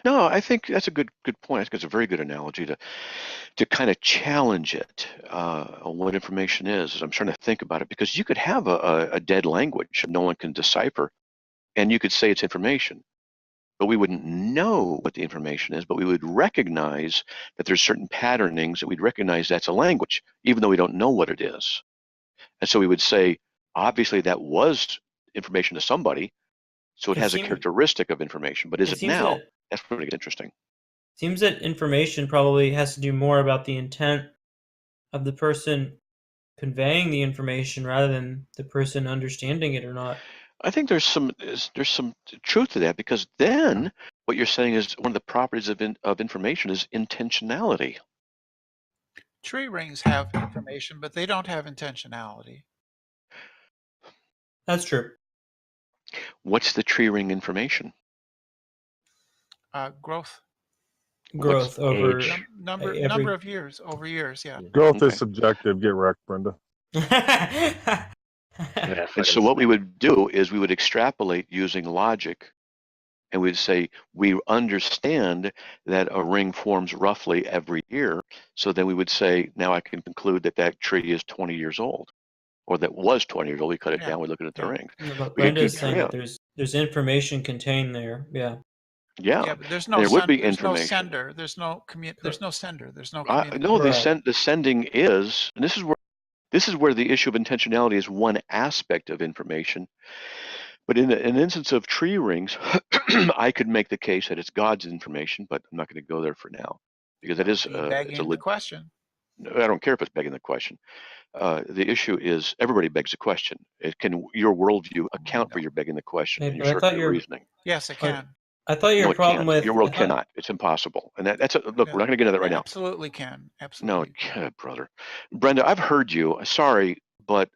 No, I think that's a good point. I think it's a very good analogy to kind of challenge it on what information is. I'm trying to think about it because you could have a dead language no one can decipher, and you could say it's information, but we wouldn't know what the information is, but we would recognize that there's certain patternings that we'd recognize that's a language, even though we don't know what it is. And so we would say, obviously that was information to somebody, so it has a characteristic of information, but is it now? That's pretty interesting. Seems that information probably has to do more about the intent of the person conveying the information rather than the person understanding it or not. I think there's some truth to that, because then what you're saying is one of the properties of information is intentionality. Tree rings have information, but they don't have intentionality. That's true. What's the tree ring information? Growth. Growth over Number of years, over years, yeah. Growth is subjective. Get wrecked, Brenda. And so what we would do is we would extrapolate using logic, and we'd say we understand that a ring forms roughly every year. So then we would say, now I can conclude that that tree is 20 years old, or that was 20 years old. We cut it down. We're looking at the rings. No, but Brenda's saying that there's information contained there. Yeah. Yeah, but there's no there would be there's information. no sender. There's no there's no sender. There's no No, the sending is, and this is where the issue of intentionality is one aspect of information. But in an instance of tree rings, I could make the case that it's God's information, but I'm not going to go there for now, because it is begging the question. I don't care if it's begging the question. The issue is everybody begs the question. Can your worldview account for your begging the question and your circular reasoning? Yes, it can. I thought your problem with your world cannot. It's impossible, and that's look. We're not going to get into that right now. Absolutely can. Absolutely. No, brother, Brenda, I've heard you. Sorry, but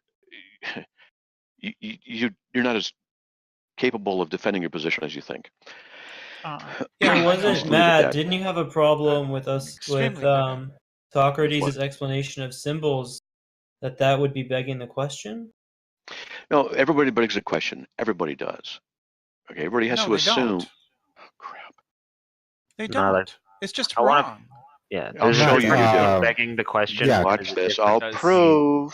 you're not as capable of defending your position as you think. It wasn't Matt. Didn't you have a problem with us with Socrates' explanation of symbols that would be begging the question? No, everybody begs the question. Everybody does. Okay, everybody has to assume. Don't. Crap. They don't. It's just wrong. Yeah, I'll show you. Begging the question. Yeah, watch this. I'll prove,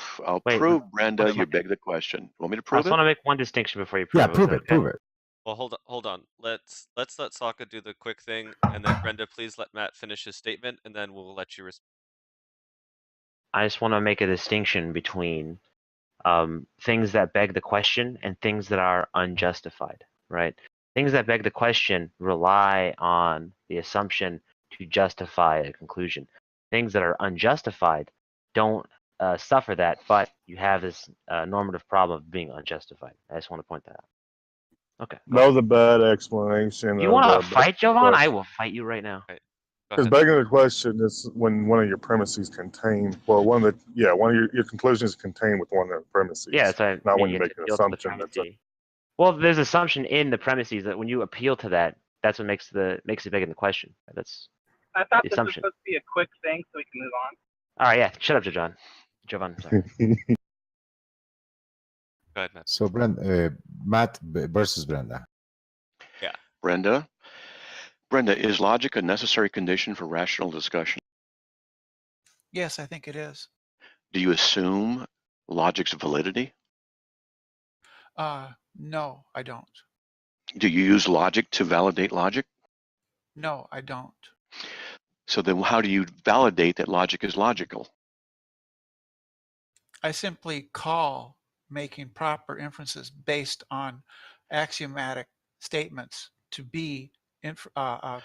Brenda, you beg the question. Want me to prove it? I just want to make one distinction before you prove it. Yeah, prove it. Prove it. Well, hold on. Let's let Sokka do the quick thing, and then Brenda, please let Matt finish his statement, and then we'll let you respond. I just want to make a distinction between things that beg the question and things that are unjustified, right? Things that beg the question rely on the assumption to justify a conclusion. Things that are unjustified don't suffer that, but you have this normative problem of being unjustified. I just want to point that out. Okay. Know the bad explanation. You want to fight, Jovan? I will fight you right now. Because begging the question is when one of your premises contained, well, one of your conclusions contained with one of the premises. Yeah, so not when you make an assumption. Well, there's assumption in the premises that when you appeal to that, that's what makes it begging the question. That's I thought the this was assumption. supposed to be a quick thing so we can move on. All right, yeah. Shut up, Jovan. Sorry. Go ahead, Matt. So, Matt versus Brenda. Yeah. Brenda, is logic a necessary condition for rational discussion? Yes, I think it is. Do you assume logic's validity? No, I don't. Do you use logic to validate logic? No, I don't. So then how do you validate that logic is logical? I simply call making proper inferences based on axiomatic statements to be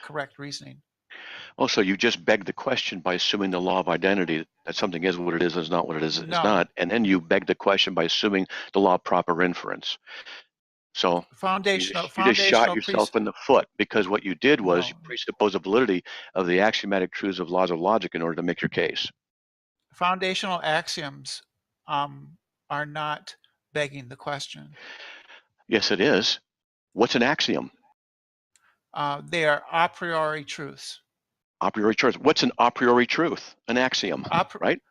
correct reasoning. Oh, so you just beg the question by assuming the law of identity that something is what it is not what it is not, and then you beg the question by assuming the law of proper inference. So you just shot yourself in the foot, because what you did was you presuppose the validity of the axiomatic truths of laws of logic in order to make your case. Foundational axioms are not begging the question. Yes, it is. What's an axiom? They are a priori truths. A priori truth. What's an a priori truth? An axiom, right?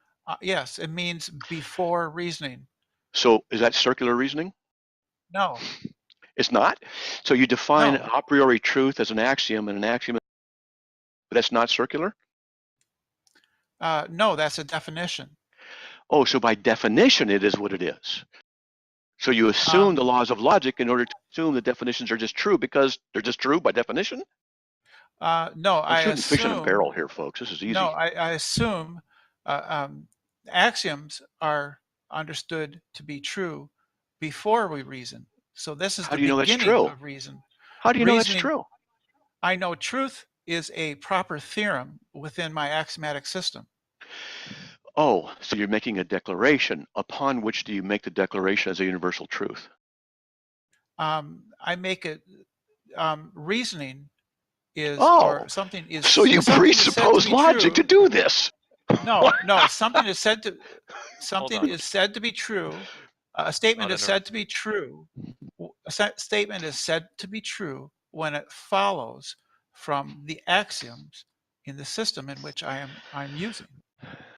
Yes, it means before reasoning. So is that circular reasoning? No. It's not? So you define a priori truth as an axiom, and an axiom, but that's not circular? No, that's a definition. Oh, so by definition it is what it is. So you assume the laws of logic in order to assume the definitions are just true because they're just true by definition? No, I assume. Fish in a barrel here, folks. This is easy. No, I assume axioms are understood to be true before we reason. So this is the beginning of reason. How do you know that's true? I know truth is a proper theorem within my axiomatic system. Oh, so you're making a declaration. Upon which do you make the declaration as a universal truth? I make it reasoning is or Oh, something is so you something is said to presuppose be logic to true. do this. No, no, something is said to on. is said to be true. A statement Not is said to interesting. be true. Statement is said to be true when it follows from the axioms in the system in which I'm using.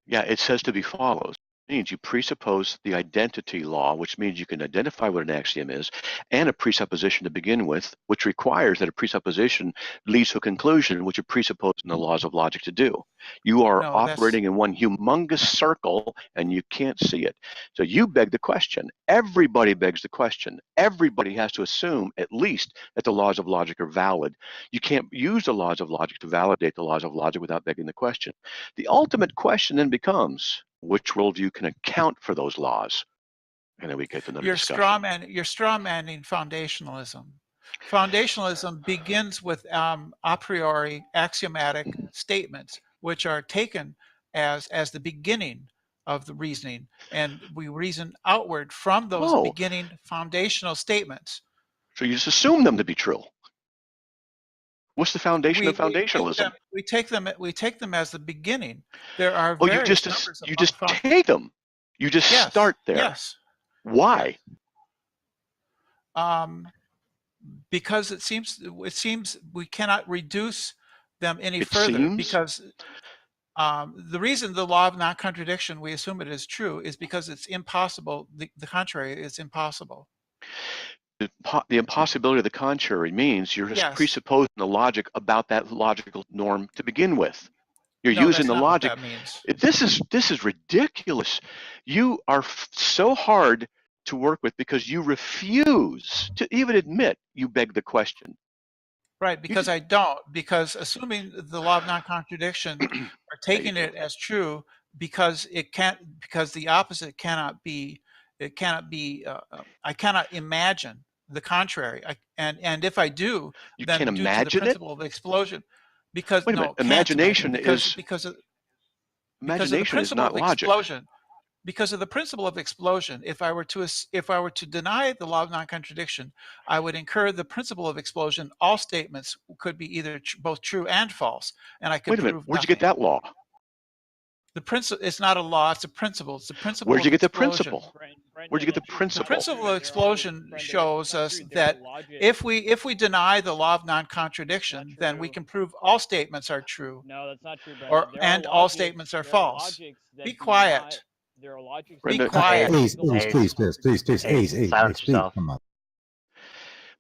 Yeah, it says to be follows. It means you presuppose the identity law, which means you can identify what an axiom is, and a presupposition to begin with, which requires that a presupposition leads to a conclusion, which you presuppose in the laws of logic to do. You are No, that's operating in one humongous circle, and you can't see it. So you beg the question. Everybody begs the question. Everybody has to assume, at least, that the laws of logic are valid. You can't use the laws of logic to validate the laws of logic without begging the question. The ultimate question then becomes, which worldview can account for those laws? And then we get to another discussion. you're straw manning foundationalism. Foundationalism begins with a priori axiomatic statements, which are taken as the beginning of the reasoning, and we reason outward from those beginning foundational statements. So you just assume them to be true. What's the foundation of foundationalism? We take them as the beginning. There are Oh, various you just take them. You just start there. Yes. Why? Because it seems we cannot reduce them any further. Because the reason the law of non-contradiction, we assume it is true, is because it's impossible. The contrary is impossible. The impossibility of the contrary means you're just presupposing the logic about that logical norm to begin with. You're using the logic. What that means. This is ridiculous. You are so hard to work with because you refuse to even admit you beg the question. Right, because I don't. Because assuming the law of non-contradiction or taking it as true, because it can't, because the opposite cannot be. It cannot be. I cannot imagine the contrary. And if I do, you then can't due to the principle of explosion, because wait a minute, imagination is because of the principle of explosion. Because of the principle of explosion, if I were to deny the law of non-contradiction, I would incur the principle of explosion. All statements could be either both true and false, and I could prove nothing. Where'd you get that law? The principle, it's not a law, it's a principle. It's the principle. Where'd you get the explosion. principle? Where'd you get the principle? The principle of explosion shows us that if we deny the law of non-contradiction, then we can prove all statements are true. No, that's not true, Brenda. And all statements are false. Be quiet. There are logics. Be quiet. Please, silence yourself. Come on.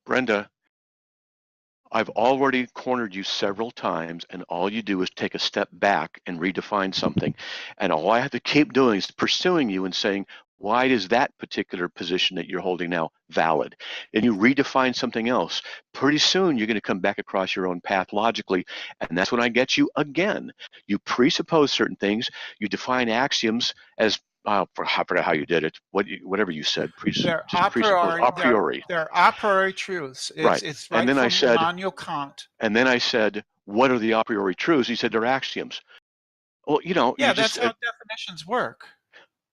Brenda, I've already cornered you several times, and all you do is take a step back and redefine something. And all I have to keep doing is pursuing you and saying, why is that particular position that you're holding now valid? And you redefine something else. Pretty soon, you're going to come back across your own path logically, and that's when I get you again. You presuppose certain things. You define axioms as I forgot how you did it. Whatever you said, they're a priori. They're a priori truths. It's right. And then I said, Immanuel Kant. And then I said, what are the a priori truths? He said they're axioms. Well, yeah, that's how definitions work.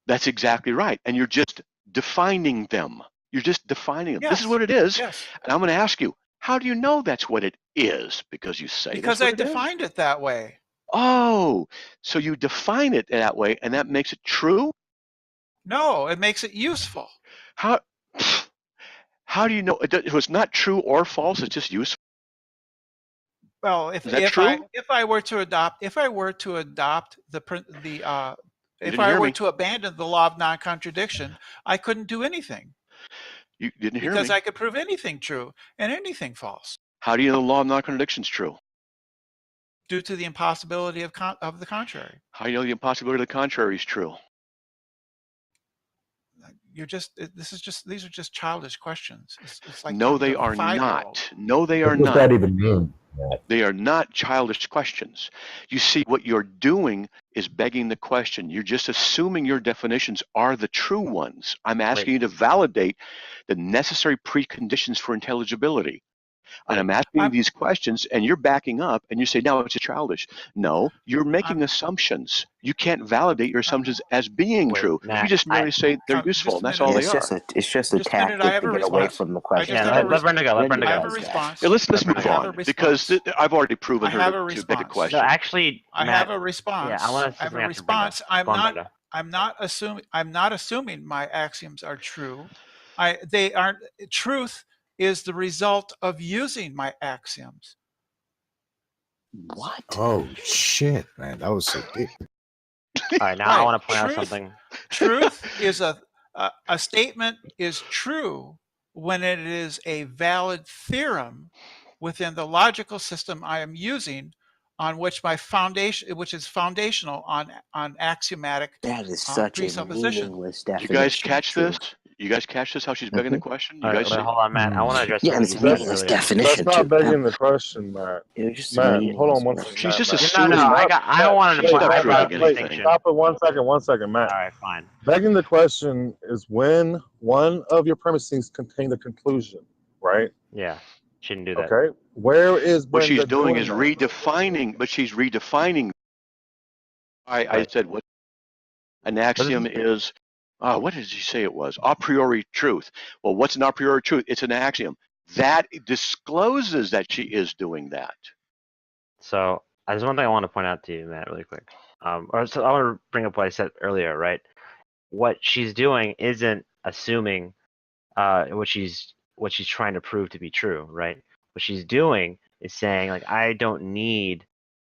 That's exactly right. And you're just defining them. You're just defining them. Yes. This is what it is. Yes. And I'm going to ask you, how do you know that's what it is? Because you say because I defined it that way. Oh, so you define it that way, and that makes it true? No, it makes it useful. How do you know it was not true or false? It's just useful. Well, if I were to adopt if I were to abandon the law of non-contradiction, I couldn't do anything. You didn't hear me. Because I could prove anything true and anything false. How do you know the law of non-contradiction is true? Due to the impossibility of the contrary. How do you know the impossibility of the contrary is true? These are just childish questions. It's like no, they are not. No, they are not. What does that even mean? They are not childish questions. You see, what you're doing is begging the question. You're just assuming your definitions are the true ones. I'm asking you to validate the necessary preconditions for intelligibility. And I'm asking these questions, and you're backing up, and you say, "No, it's childish." No, you're making assumptions. You can't validate your assumptions as being true. Matt, You just merely say they're useful, and that's all they are. It's just a Just a minute, tactic I have to a get away response. from the I question. just have a let Brenda go. Let Brenda I have go. a response. Yeah, let's I move have a on because response. I've already proven I her have a to beg the response. question. No, actually, I Matt, have a response. Yeah, I want to I have a Brenda. response. Go on, Brenda. I'm not assuming my axioms are true. They aren't. Truth is the result of using my axioms. What? Oh shit, man, that was so deep. All right, now I want to point out something. Truth is a statement is true when it is a valid theorem within the logical system I am using, on which my foundation, which is foundational on axiomatic That is such a presupposition. meaningless You definition. guys catch of this? truth. You guys catch this? How she's begging the question? You All right, guys see? hold on, Matt. I want to address Yeah, and something it's you a said meaningless earlier. definition. That's not too. begging the question, Matt. It was just Matt, meaningless. hold on one second. She's just Matt. assuming. No, I wanted to She's point not out proving the anything. distinction. Stop it 1 second, 1 second, Matt. All right, fine. Begging the question is when one of your premises contain the conclusion, right? Yeah, shouldn't do that. Okay. Where is What Brenda she's doing is that? redefining, but she's redefining. I said what an axiom is. What did she say it was? A priori truth. Well, what's an a priori truth? It's an axiom. That discloses that she is doing that. So there's one thing I want to point out to you, Matt, really quick. So I want to bring up what I said earlier, right? What she's doing isn't assuming what she's trying to prove to be true, right? What she's doing is saying, like, I don't need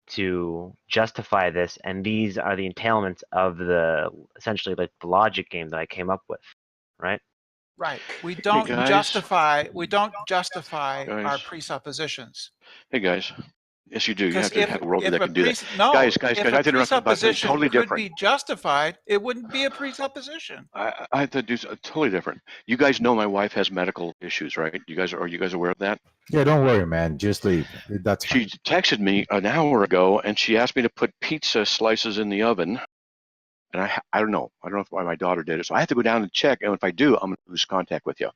to justify this, and these are the entailments of the essentially like the logic game that I came up with, right? Right. We don't justify our presuppositions. Hey guys. Yes, you do. You have Because to have a world if that a can do that. no, Guys, if I a have to interrupt, but it's presupposition totally could different. be justified, it wouldn't be a presupposition. I have to do totally different. You guys know my wife has medical issues, right? Are you guys aware of that? Yeah, don't worry, man. Just leave. That's fine. She texted me an hour ago, and she asked me to put pizza slices in the oven. And I don't know. I don't know why my daughter did it. So I have to go down and check. And if I do, I'm going to lose contact with you.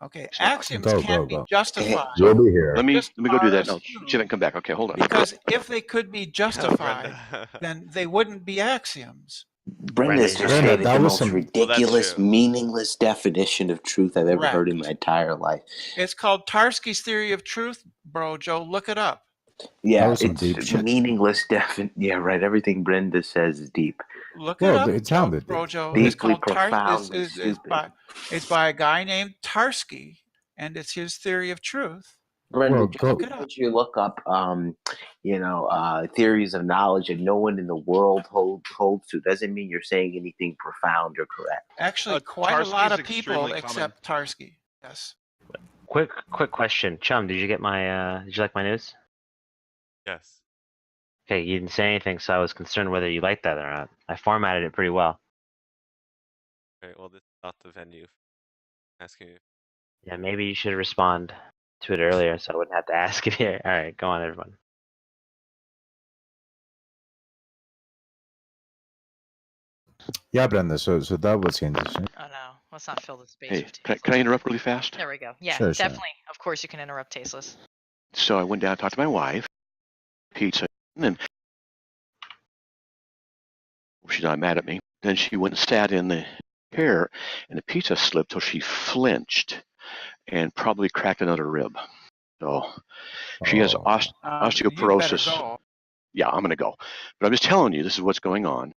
Okay, So, axioms can't be justified. You'll be here. Let me go do that. No, she didn't come back. Okay, hold on. Because if they could be justified, then they wouldn't be axioms. Brenda's just stated the most ridiculous, meaningless definition of truth I've ever heard in my entire life. It's called Tarski's theory of truth, bro, Joe. Look it up. Yeah, it's meaningless. Yeah, right. Everything Brenda says is deep. Look it up, it sounded bro, Joe. Deeply, It's called profoundly it's by a guy named Tarski, and it's his theory of truth. Brenda, just you look up, theories of knowledge that no one in the world holds to doesn't mean you're saying anything profound or correct. Actually, quite a lot of people accept Tarski. Yes. Quick question, Chum. Did you get my? Did you like my news? Yes. Okay, you didn't say anything, so I was concerned whether you liked that or not. I formatted it pretty well. Okay, well, this is not the venue. Asking you. Yeah, maybe you should respond to it earlier, so I wouldn't have to ask it here. All right, go on, everyone. Yeah, Brenda. So that was interesting. Oh no, let's not fill the space. Hey, with can I interrupt really fast? There we go. Yeah, Sure. definitely. Of course, you can interrupt Tasteless. So I went down and talked to my wife. Pizza, and then she's not mad at me. Then she went and sat in the chair, and the pizza slipped till she flinched and probably cracked another rib. So she has osteoporosis. Yeah, I'm going to go. But I'm just telling you, this is what's going on.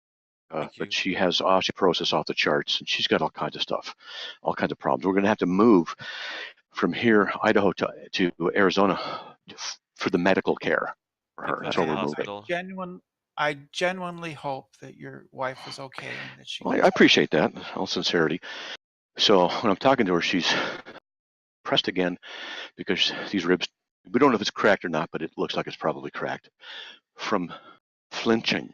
But she has osteoporosis off the charts, and she's got all kinds of stuff, all kinds of problems. We're going to have to move from here, Idaho, to Arizona for the medical care for her. That's what we're moving. I genuinely hope that your wife is okay and that she. Well, I appreciate that, all sincerity. So when I'm talking to her, she's pressed again because these ribs, we don't know if it's cracked or not, but it looks like it's probably cracked from flinching.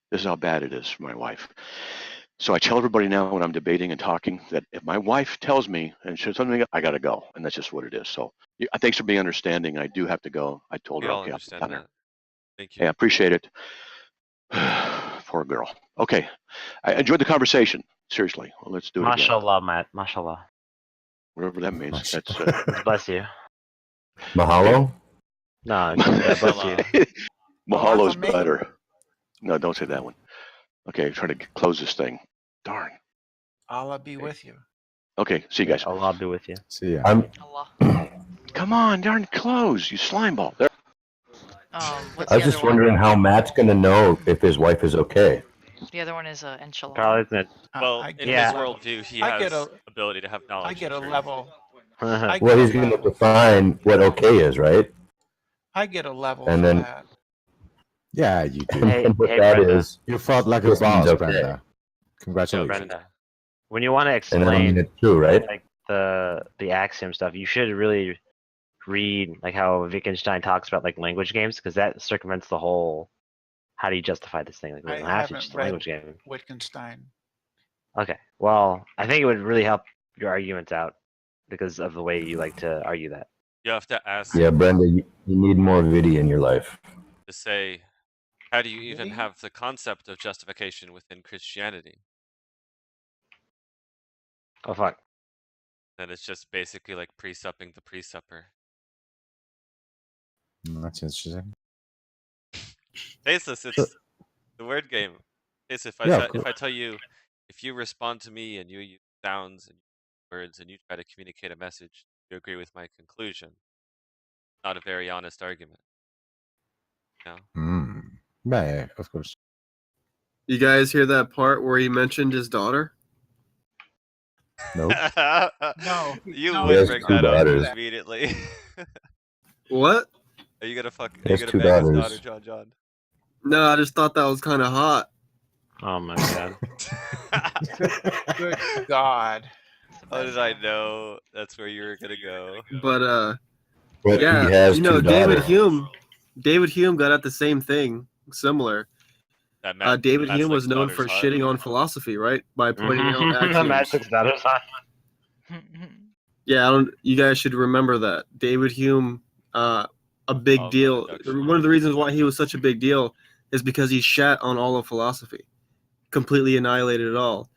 This is how bad it is for my wife. So I tell everybody now when I'm debating and talking that if my wife tells me and she says something, I got to go. And that's just what it is. So thanks for being understanding. I do have to go. I told her, okay, I'll be down there. Thank you. Yeah, I appreciate it. Poor girl. Okay. I enjoyed the conversation. Seriously. Well, let's do it again. Mashallah, Matt. Mashallah. whatever that means. That's Bless you. Mahalo? No, bless you. Mahalo's better. No, don't say that one. Okay, I'm trying to close this thing. Darn. Allah be with you. Okay, see you guys. Allah be with you. See ya. Come on, darn, close, you slime ball. There. I was just wondering how Matt's going to know if his wife is okay. The other one is enchilada. Probably isn't it? Well, in his worldview, he has ability to have knowledge. I get a of truth. level. Well, he's going to define what okay is, right? I get a level And for then- that. Yeah, you do. And what that Brenda. is, You fought like a this means boss, okay. Brenda. So, Congratulations. Brenda, when you want to And then I mean explain it's true, right? like the axiom stuff, you should really read like how Wittgenstein talks about like language games, because that circumvents the whole how do you justify this thing? Like, I well, it's haven't just a read language game. Wittgenstein. Okay, well, I think it would really help your arguments out because of the way you like to argue that. You have to ask Yeah, Brenda, you need more Vidi in your life. to say, how do you even have the concept of justification within Christianity? Oh fuck. Then it's just basically like presupping the presupper. That's interesting. Tasteless, it's the word game. Tasteless, if I tell you, if you respond to me and you use sounds and words and you try to communicate a message, you agree with my conclusion. Not a very honest argument. No. Yeah, of course. You guys hear that part where he mentioned his daughter? Nope. No. You no, would has bring two that up daughters. immediately. What? Are you gonna fuck? He Are you has gonna two bang his daughters. daughter, John? No, I just thought that was kind of hot. Oh my god. Good God. How did I know that's where you were gonna go? But But yeah, he has you know, two David daughters. Hume got at the same thing, similar. That David Matt's Hume like was known for daughter's hot. shitting on philosophy, right? By pointing out Matt axioms. took daughters on. Yeah, you guys should remember that. David Hume, a big Oh, deal. reduction. One of the reasons why he was such a big deal is because he shat on all of philosophy, completely annihilated it all.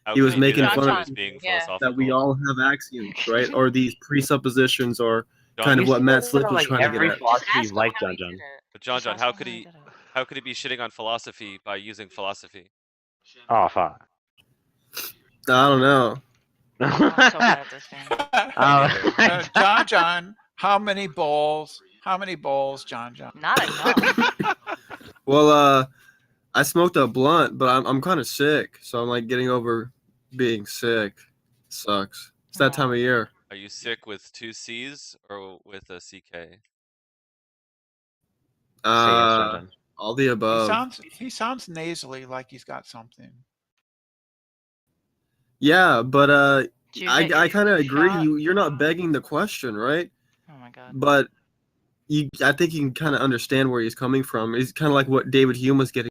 How He was could you do making that fun if of he was being Yeah. philosophical? that we all have axioms, right? Or these presuppositions, or John, kind of you what Matt said Slick was like trying to every get at. philosophy Ask you him like, how John he John. did it. But John, Just John, ask how him could how he? did it. How could he be shitting on philosophy by using philosophy? Oh fuck. I don't know. Oh, I'm so bad at this game. John, how many bowls? How many bowls, John? Not enough. Well, I smoked a blunt, but I'm kind of sick, so I'm like getting over being sick. Sucks. It's that time of year. Are you sick with 2 C's or with a CK? All the above. He sounds nasally, like he's got something. Yeah, but Did you I get your kind of agree. shot? You're not begging the question, right? Oh my god. But I think you can kind of understand where he's coming from. It's kind of like what David Hume was getting